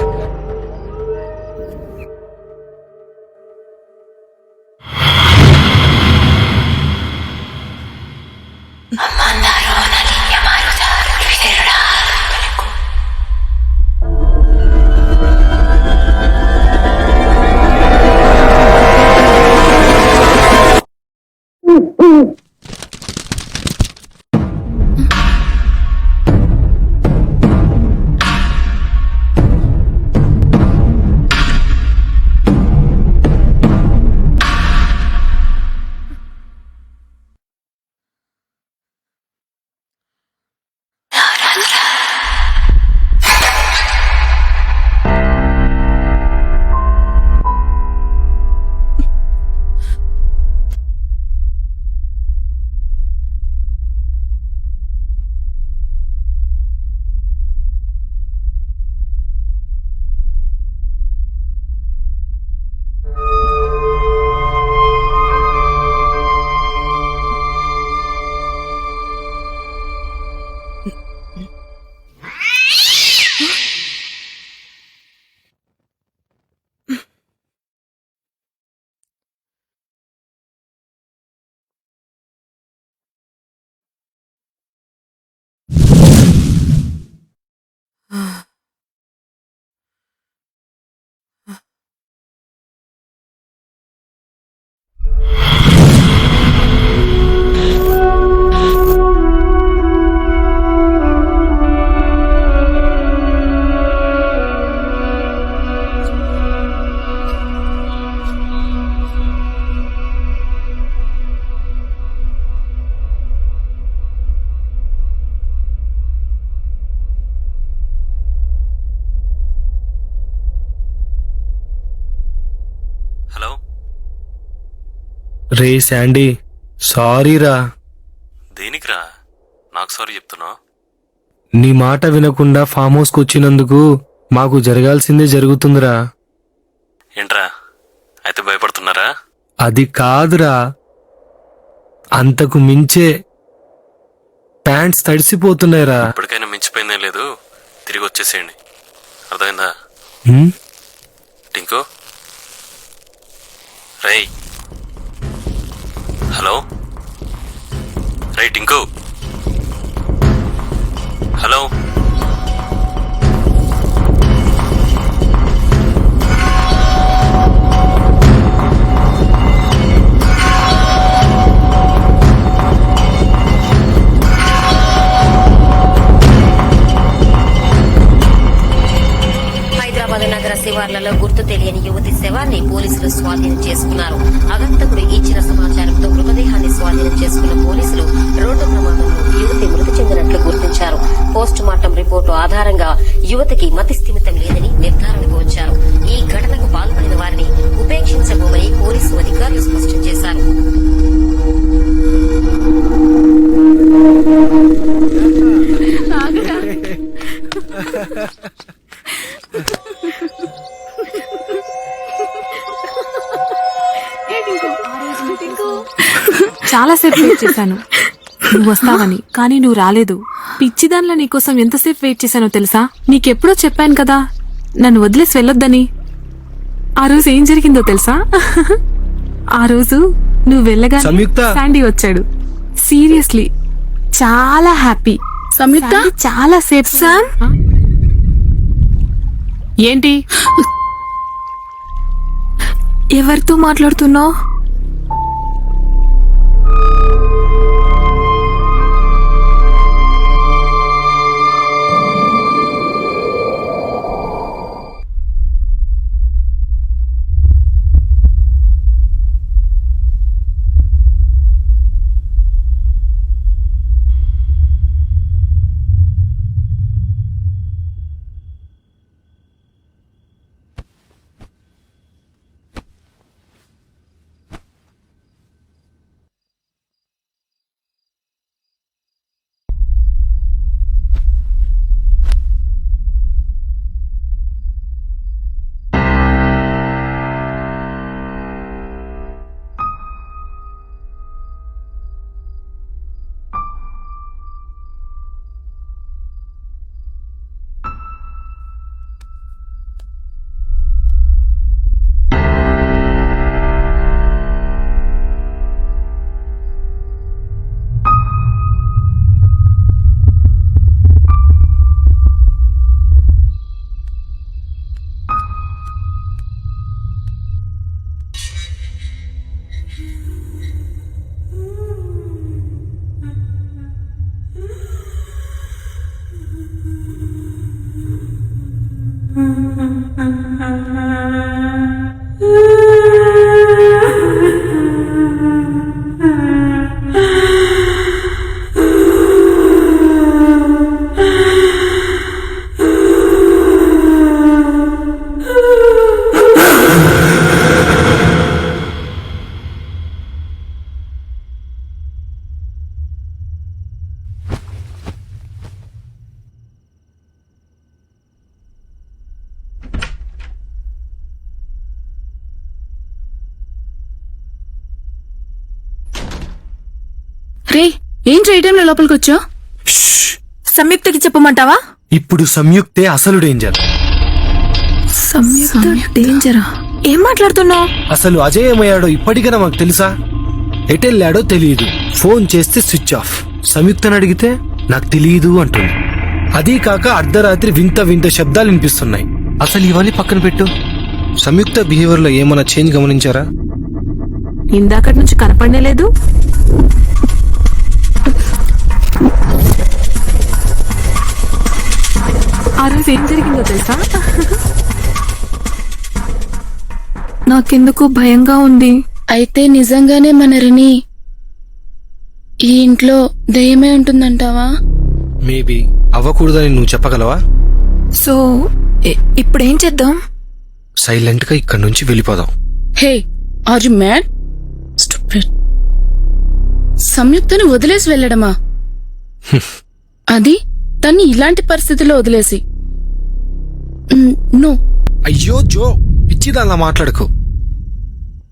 రే శాండీ, సారీరా. దేనికిరా నాకు సారీ చెప్తున్నావు? నీ మాట వినకుండా ఫామ్ హౌస్కి వచ్చినందుకు మాకు జరగాల్సిందే జరుగుతుందిరా. ఏంట్రా అయితే భయపడుతున్నారా? అది కాదురా, అంతకు మించే ప్యాంట్స్ తడిసిపోతున్నాయిరా. ఇప్పటికైనా మించిపోయిందేం లేదు, తిరిగి వచ్చేసేయండి. అర్థమైందా? టింకు, రేయ్. హలో రే టింకు. హలో. హైదరాబాద్ నగర శివార్లలో గుర్తు తెలియని యువతి శవాన్ని పోలీసులు స్వాధీనం చేసుకున్నారు. అగంతకుడు ఇచ్చిన సమాచారంతో మృతదేహాన్ని స్వాధీనం చేసుకున్న పోలీసులు రోడ్డు ప్రమాదంలో యువతి మృతి చెందినట్లు గుర్తించారు. యువతకి మతిస్థిమితం లేదని నిర్ధారణకు వచ్చారు. ఈ ఘటనకు పాల్పడిన వారిని ఉపేక్షించబోమని పోలీసు అధికారులు స్పష్టం చేశారు. చాలా సేపు వెయిట్ చేశాను నువ్వు వస్తావని, కానీ నువ్వు రాలేదు. పిచ్చిదానిలో నీకోసం ఎంతసేపు వెయిట్ చేశానో తెలుసా? నీకెప్పుడో చెప్పాను కదా నన్ను వదిలేసి వెళ్ళొద్దని. ఆ రోజు ఏం జరిగిందో తెలుసా? ఆ రోజు నువ్వు వెళ్ళగా శాండీ వచ్చాడు. సీరియస్లీ చాలా హ్యాపీ. సంయుక్త చాలా సేపు. సార్ ఏంటి? ఎవరితో మాట్లాడుతున్నావు? రే ఏంటి ఈ టైంలో లోపలికి వచ్చా? సంయుక్తకి చెప్పమంటావా? ఇప్పుడు సంయుక్తే అసలు డేంజర్. సంయుక్త డేంజరా? ఏం మాట్లాడుతున్నావు? అసలు అజయ్ ఏమయ్యాడో ఇప్పటికైనా మాకు తెలుసా? ఎటెళ్ళాడో తెలియదు. ఫోన్ చేస్తే స్విచ్ ఆఫ్. సంయుక్తని అడిగితే నాకు తెలియదు అంటుంది. అదీ కాక అర్ధరాత్రి వింత వింత శబ్దాలు వినిపిస్తున్నాయి. అసలు ఇవన్నీ పక్కన పెట్టు. సంయుక్త బిహేవియర్ లో ఏమైనా చేంజ్ గమనించారా? ఇందాకటి నుంచి కనపడనే లేదు. ఆ రోజు ఏం జరిగిందో తెలుసా? నాకెందుకు భయంగా ఉంది. అయితే నిజంగానే మన రిని ఈ ఇంట్లో దయ్యమే ఉంటుందంటావా? మేబీ అవ్వకూడదని నువ్వు చెప్పగలవా? సో ఇప్పుడేం చేద్దాం? సైలెంట్ గా ఇక్కడి నుంచి వెళ్ళిపోదాం. హే ఆర్ యు మ్యాడ్? స్టూపిడ్. సంయుక్తను వదిలేసి వెళ్ళడమా? అది తన్ని ఇలాంటి పరిస్థితిలో వదిలేసి. నో. అయ్యో జో, పిచ్చిదాల్లా మాట్లాడుకో.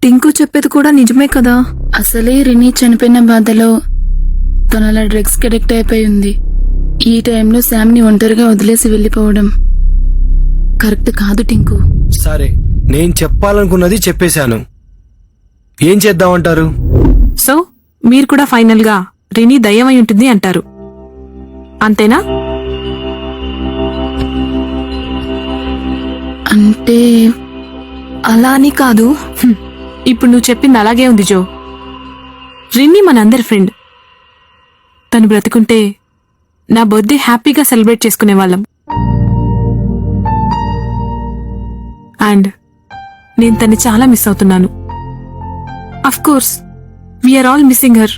టింకు చెప్పేది కూడా నిజమే కదా. అసలే రిని చనిపోయిన బాధలో తన అలా డ్రగ్స్ కి అడిక్ట్ అయిపోయి ఉంది. ఈ టైంలో శామ్ ని ఒంటరిగా వదిలేసి వెళ్ళిపోవడం కరెక్ట్ కాదు టింకు. సరే, నేను చెప్పాలనుకున్నది చెప్పేశాను. ఏం చేద్దామంటారు? సో మీరు కూడా ఫైనల్ గా రిని దయ్యమై ఉంటుంది అంటారు, అంతేనా? అంటే అలా అని కాదు. ఇప్పుడు నువ్వు చెప్పింది అలాగే ఉంది జో. రిన్ని మనందరి ఫ్రెండ్. తను బ్రతుకుంటే నా బర్త్డే హ్యాపీగా సెలబ్రేట్ చేసుకునే వాళ్ళం. అండ్ నేను తన్ని చాలా మిస్ అవుతున్నాను. Of course we're all missing her.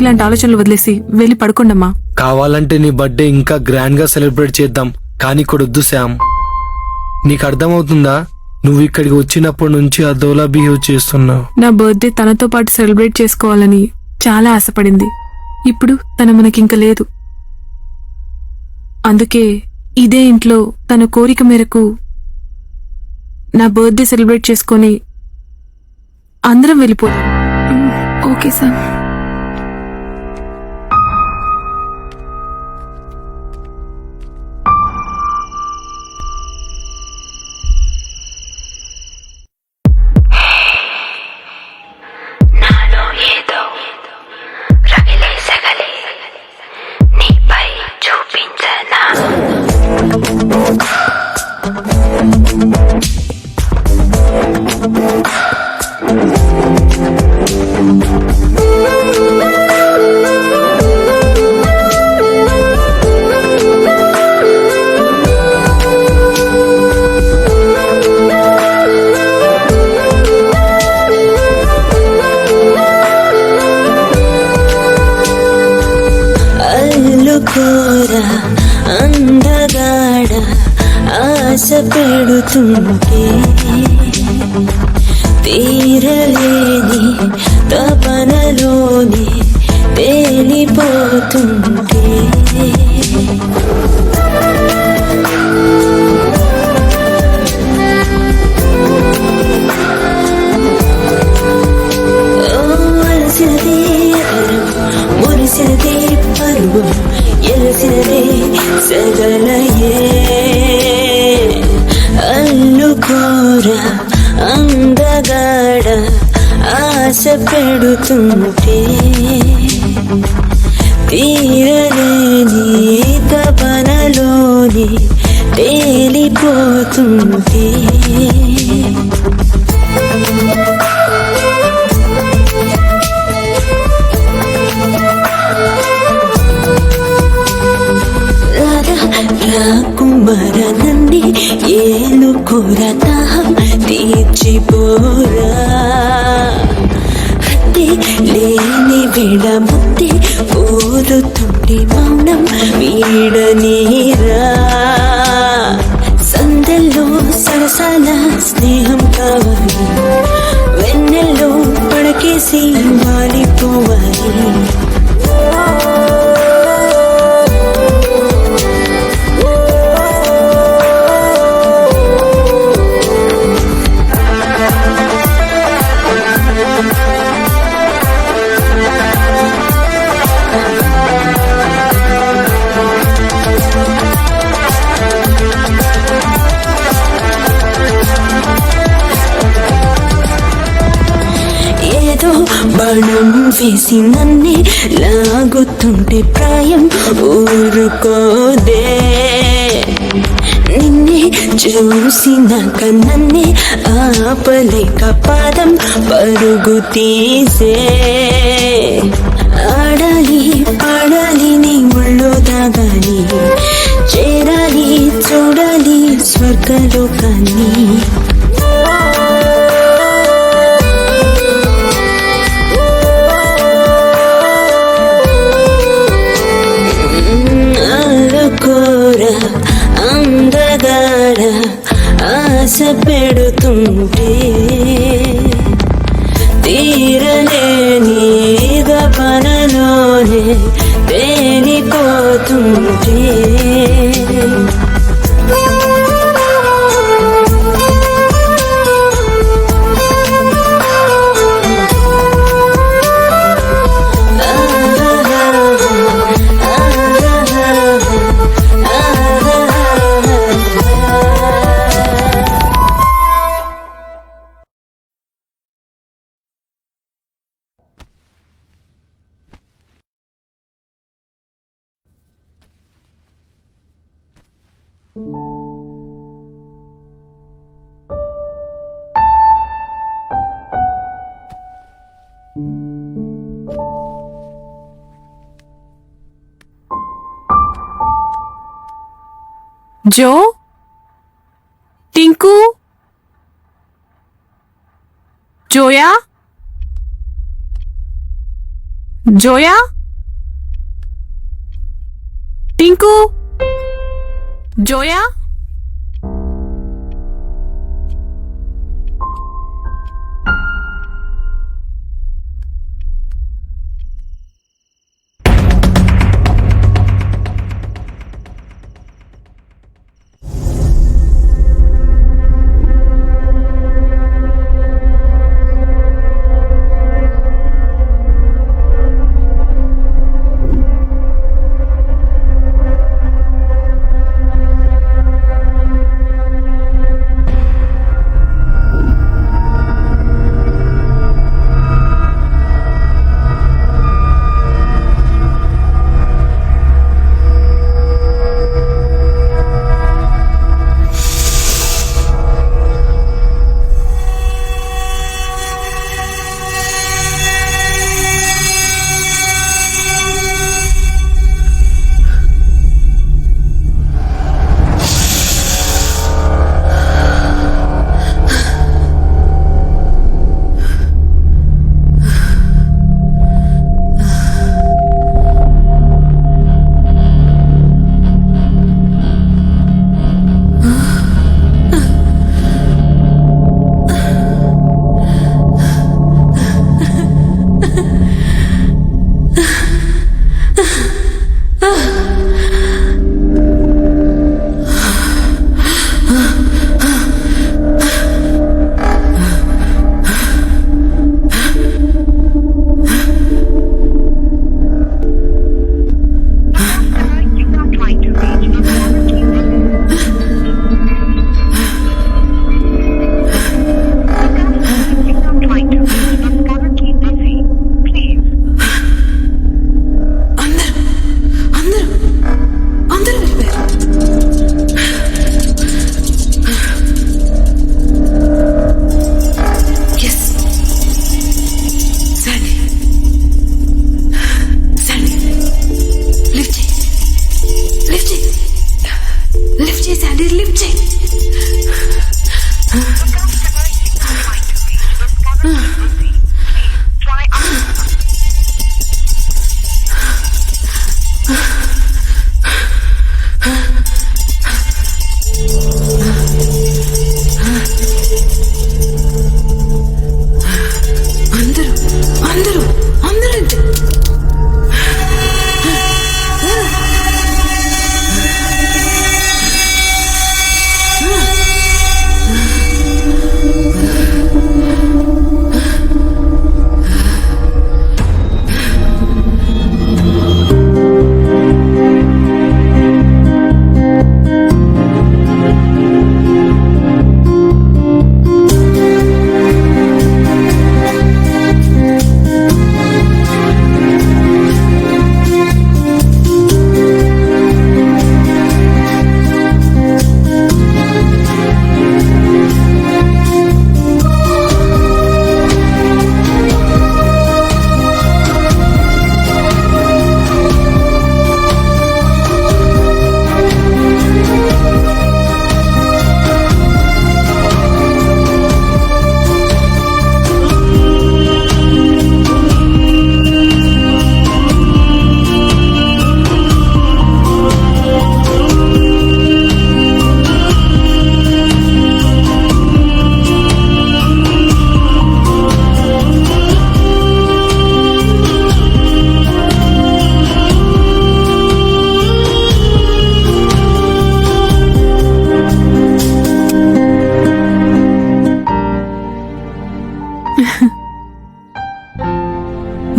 ఇలాంటి ఆలోచనలు వదిలేసి వెళ్ళి పడుకోండమ్మా. కావాలంటే నీ బర్త్డే ఇంకా గ్రాండ్ గా సెలబ్రేట్ చేద్దాం, కానీ ఇక్కడ వద్దు శామ్. నీకు అర్థమవుతుందా? నువ్వు ఇక్కడికి వచ్చినప్పటి నుంచి అదోలా బిహేవ్ చేస్తున్నావు. నా బర్త్డే తనతో పాటు సెలబ్రేట్ చేసుకోవాలని చాలా ఆశపడింది. ఇప్పుడు తన మనకింక లేదు. అందుకే ఇదే ఇంట్లో తన కోరిక మేరకు నా బర్త్డే సెలబ్రేట్ చేసుకొని అందరం వెళ్ళిపోతాం. Okay sir. అందగాడ ఆశ పెడుతుంటే తీరలేని తపనలోనే తేలిపోతుంటే అలసినదే మురిసినదే పరువం ఎలసినదే సగలయే అల్లుకోర అందగాడ ఆశ పెడుతుంటే తీరలేని తపనలోని తేలిపోతుంటే కుమార నన్నే ఏలుకోర దాహం తీర్చిపోరా హత్తే లేని వేళ ముద్దే ఊరుతుంటే మౌనం వీడనీరా సందల్లో సరసాల స్నేహం కావాలి వెన్నెల్లో పడకేసి వాలిపోవాలి బాణం వేసి నన్నే లాగుతుంటే ప్రాయం ఊరుకోదే నిన్నే చూసినాక నన్నే ఆపలేక పాదం పరుగు తీసే ఆడాలి పాడాలి నీ ముళ్ళు దాగాలి చేరాలి చూడాలి స్వర్గలోకాన్ని అందగాడ ఆశ పెడుతుంటే తీరలేని పనలోనే తేలిపోతుంటే జో, టింకు, జోయా, జోయా, టింకు, జోయా.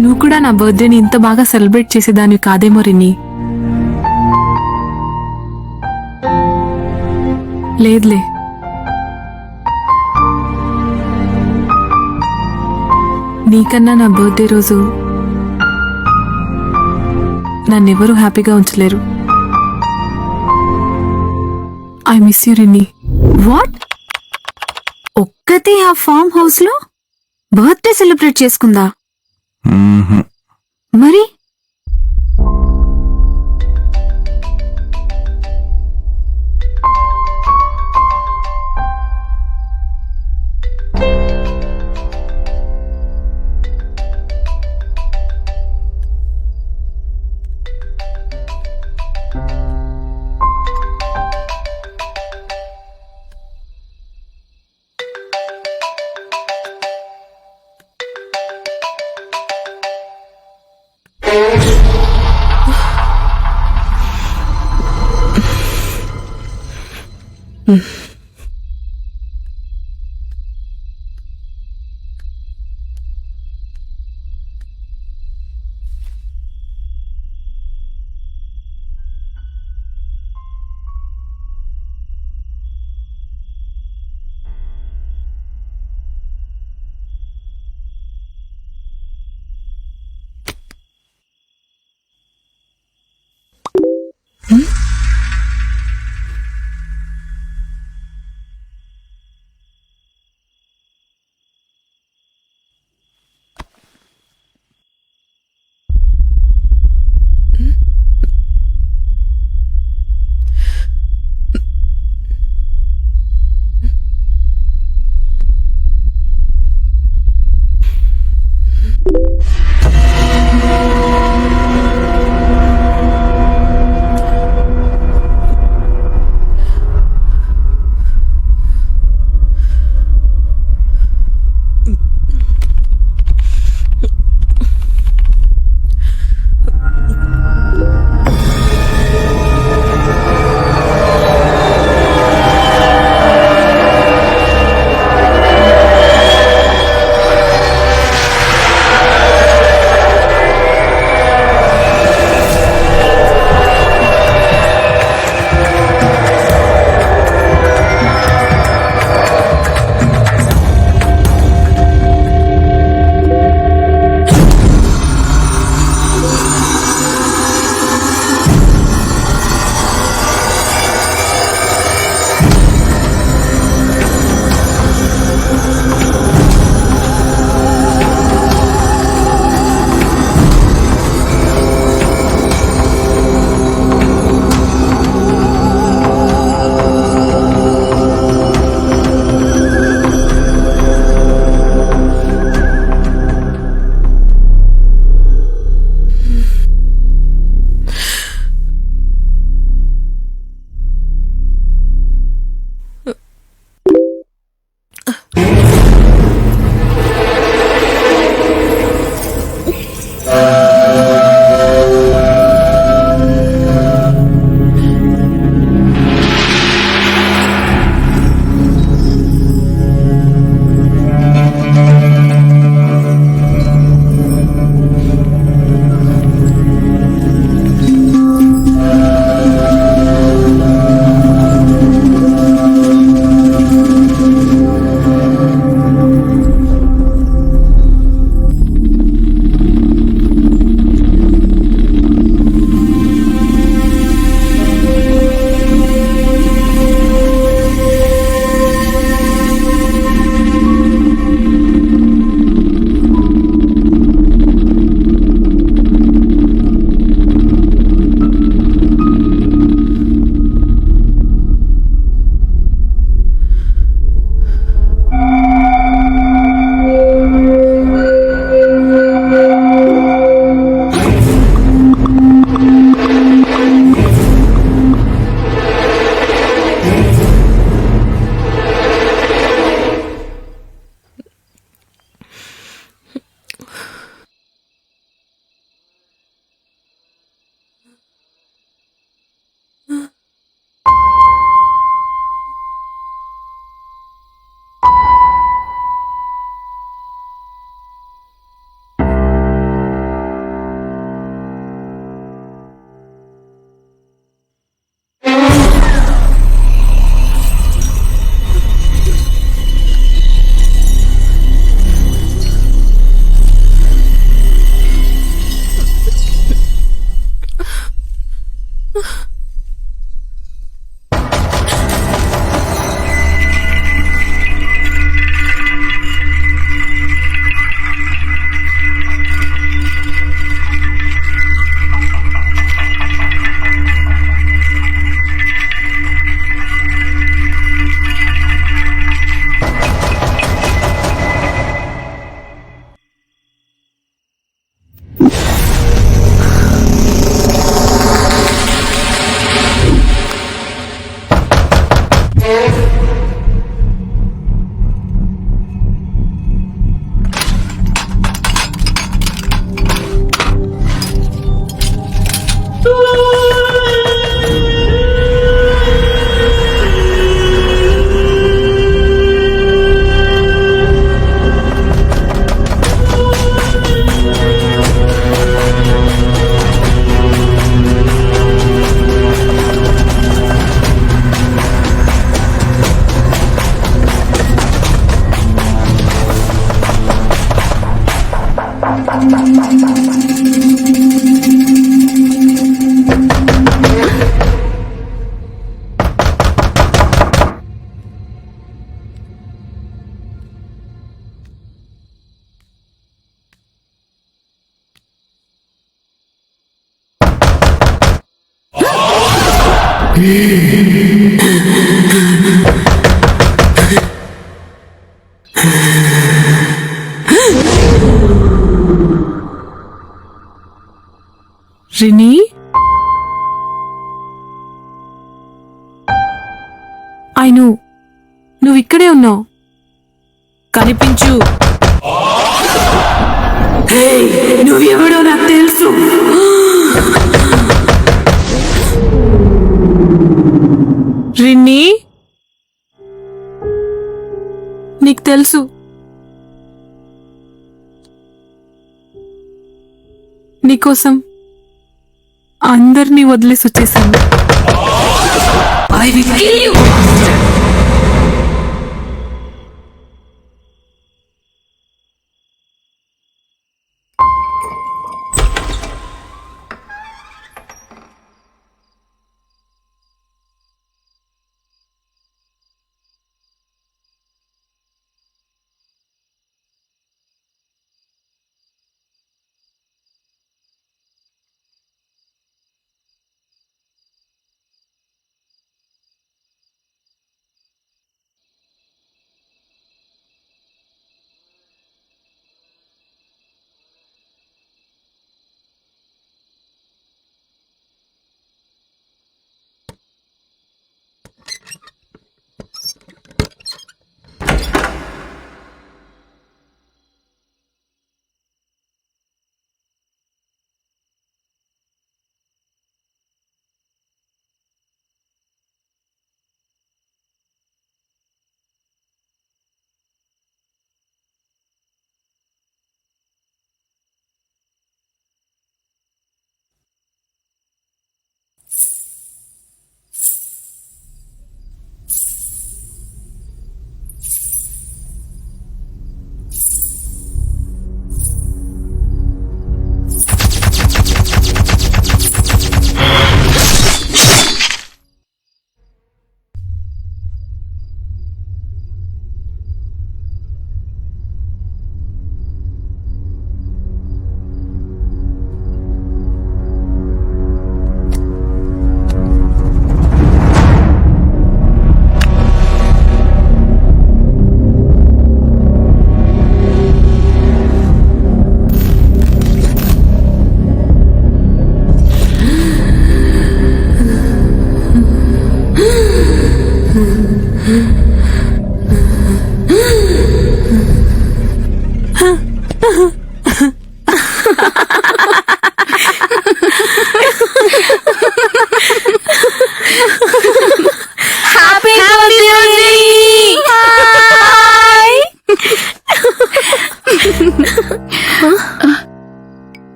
నువ్వు కూడా నా బర్త్డేని ఇంత బాగా సెలబ్రేట్ చేసేదానివి కాదేమో రిని. లేదులే, నీకన్నా నా బర్త్డే రోజు నన్నెవరూ హ్యాపీగా ఉంచలేరు. I miss you Rini. What? ఒక్కతే ఆ ఫామ్ హౌస్ లో బర్త్డే సెలబ్రేట్ చేసుకుందా? మరి రిని అయిను నువ్వు ఇక్కడే ఉన్నావు, కనిపించు. నువ్వెవడో నాకు తెలుసు. రిన్ని, నీకు తెలుసు నీకోసం అందరినీ వదిలేసి వచ్చేసాను. I will kill you.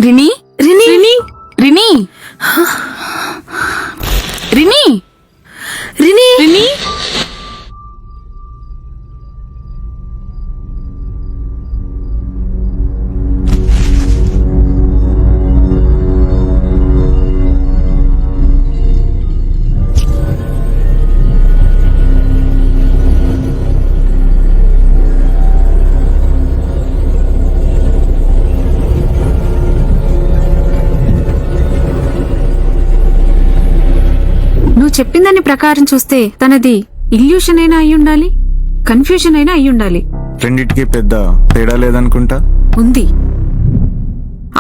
రిని రిని రిని రిని రిని రిని రిని చెప్పిన దాని ప్రకారం చూస్తే తనది ఇల్యూషన్ అయినా అయి ఉండాలి, కన్ఫ్యూజన్ అయినా అయి ఉండాలి. రెండిటికి పెద్ద తేడా లేదనుకుంటా. ఉంది.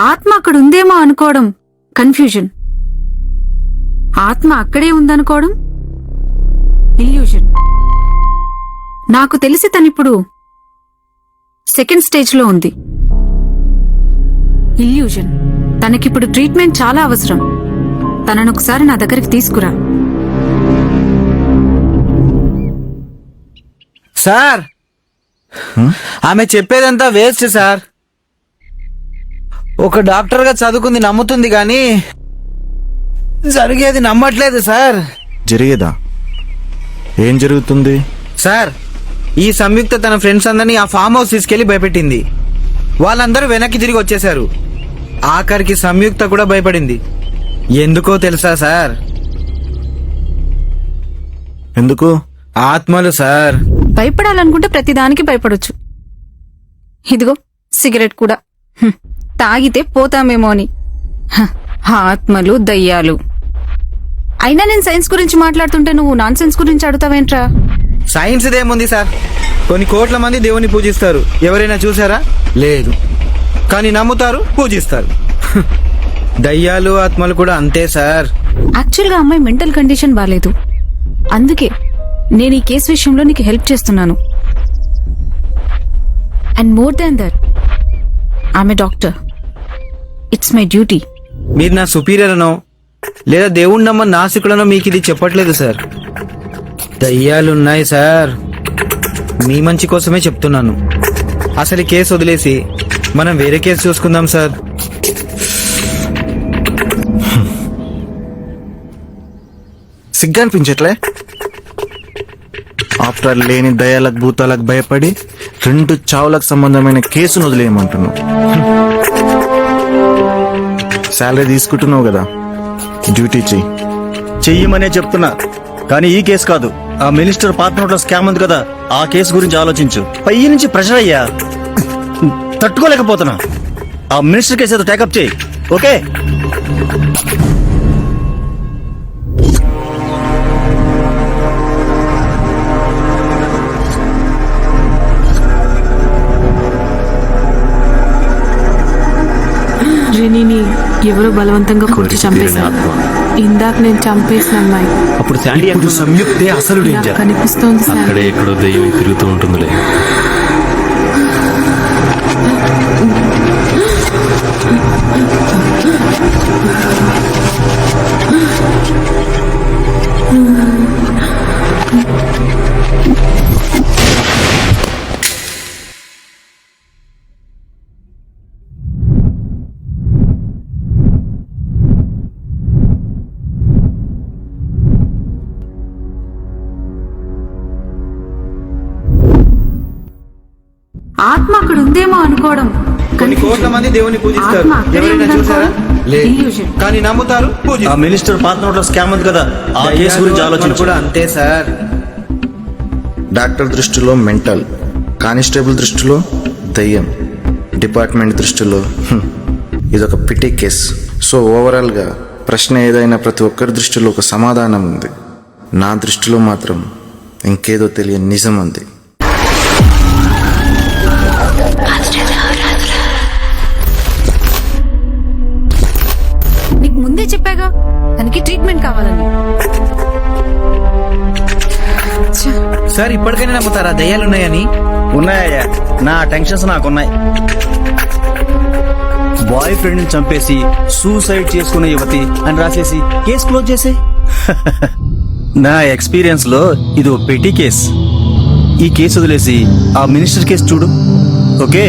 ఆత్మ అక్కడ ఉందేమో అనుకోవడం కన్ఫ్యూజన్, ఆత్మ అక్కడే ఉందనుకోవడం ఇల్యూషన్. నాకు తెలిసి తనిప్పుడు సెకండ్ స్టేజ్ లో ఉంది. ఇల్యూషన్. తనకిప్పుడు ట్రీట్మెంట్ చాలా అవసరం. తనను ఒకసారి నా దగ్గరికి తీసుకురా. సార్, ఆమె చెప్పేదంతా వేస్ట్ సార్. ఒక డాక్టర్గా చదువుకుంది నమ్ముతుంది కానీ జరిగేది నమ్మట్లేదు సార్. జరిగేదా? ఏం జరుగుతుంది సార్? ఈ సంయుక్త తన ఫ్రెండ్స్ అందరినీ ఆ ఫామ్ హౌస్ తీసుకెళ్లి భయపెట్టింది. వాళ్ళందరూ వెనక్కి తిరిగి వచ్చేశారు. ఆఖరికి సంయుక్త కూడా భయపడింది. ఎందుకో తెలుసా సార్? ఎందుకు? ఆత్మలు సార్. భయపడాలనుకుంటే ప్రతిదానికి భయపడొచ్చు. ఇదిగో సిగరెట్ కూడా. తాగితే పోతామేమో అని. ఆత్మలు, దయ్యాలు. అయినా నేను సైన్స్ గురించి మాట్లాడుతుంటే నువ్వు నాన్ సెన్స్ గురించి అడుగుతావేంట్రా? Science ఇదేముంది sir? కొన్ని కోట్ల మంది దేవుని పూజిస్తారు. ఎవరైనా చూసారా? లేదు. కానీ నమ్ముతారు, పూజిస్తారు. దయ్యాలు ఆత్మలు కూడా అంతే సార్. యాక్చువల్గా అమ్మాయి మెంటల్ కండిషన్ బాలేదు. అందుకే నేను ఈ కేసు విషయంలో నీకు హెల్ప్ చేస్తున్నాను. అండ్ మోర్ దాన్ దట్, ఆమె డాక్టర్. It's my duty. మీరు నా సుపీరియర్ అనో లేదా దేవుణ్ణి నమ్మ నాసికులనో మీకు ఇది చెప్పట్లేదు సార్. దయ్యాలున్నాయి సార్, మీ మంచి కోసమే చెప్తున్నాను. అసలు ఈ కేసు వదిలేసి మనం వేరే కేసు చూసుకుందాం సార్. సిగ్గా అనిపించట్లే? ఆఫ్టర్ లేని దయాలకు భూతాలకు భయపడి 2 చావులకు సంబంధమైన కేసును వదిలేయమంటున్నావు. శాలరీ తీసుకుంటున్నావు కదా, డ్యూటీ చెయ్యమనే చెప్తున్నా, కానీ ఈ కేసు కాదు. ఆ మినిస్టర్ పాత నోట్ల స్కామ్ ఉంది కదా, ఆ కేసు గురించి ఆలోచించు. పై నుంచి ప్రెషర్ అయ్యా, తట్టుకోలేకపోతున్నా. ఆ మినిస్టర్ కేసు ఏదో టేకప్ చేయి, ఓకే? రెనీని ఎవరో బలవంతంగా కొట్టి చంపేశారు. ఇందాక నేను చంపేసిన అమ్మాయి. అప్పుడు శాండీ ఇప్పుడు సంయుక్తే అసలు నాకు డేంజర్. కనిపిస్తోంది సార్. అక్కడే ఎక్కడో దెయ్యం తిరుగుతూ ఉంటుందిలే. ఆత్మ అక్కడ ఉందేమో అనుకోవడం. కొన్ని కోట్ల మంది దేవుని పూజిస్తారు. ఆత్మ అక్కడే ఎవరైనా చూసారా? లేదు. Illusion. కానీ నమ్ముతారు, ఆ పూజిస్తారు. మినిస్టర్ పాత నోట్ల స్కామ్ ఉంది కదా, ఆ కేసు గురించి దయ్యాలు, ఆత్మలు ఆలోచించు. కూడా అంతే సార్. డాక్టర్ దృష్టిలో మెంటల్, కానిస్టేబుల్ దృష్టిలో దయ్యం, డిపార్ట్మెంట్ దృష్టిలో ఇదొక పిటి కేస్. సో ఓవరాల్గా ప్రశ్న ఏదైనా ప్రతి ఒక్కరి దృష్టిలో ఒక సమాధానం ఉంది. నా దృష్టిలో మాత్రం ఇంకేదో తెలియని నిజం ఉంది. నీకు ముందే చెప్పాగా తనకి ట్రీట్మెంట్ కావాలని. సార్ ఇప్పటికైనా నమ్ముతారా దయ్యాలున్నాయని? ఉన్నాయా? నా టెన్షన్స్ నాకున్నాయి. బాయ్ ఫ్రెండ్ ని చంపేసి సూసైడ్ చేసుకునే యువతి అని రాసేసి కేసు క్లోజ్ చేసే. నా ఎక్స్పీరియన్స్ లో ఇది ఓ పెట్టి కేస్. ఈ కేసు వదిలేసి ఆ మినిస్టర్ కేసు చూడు, ఓకే?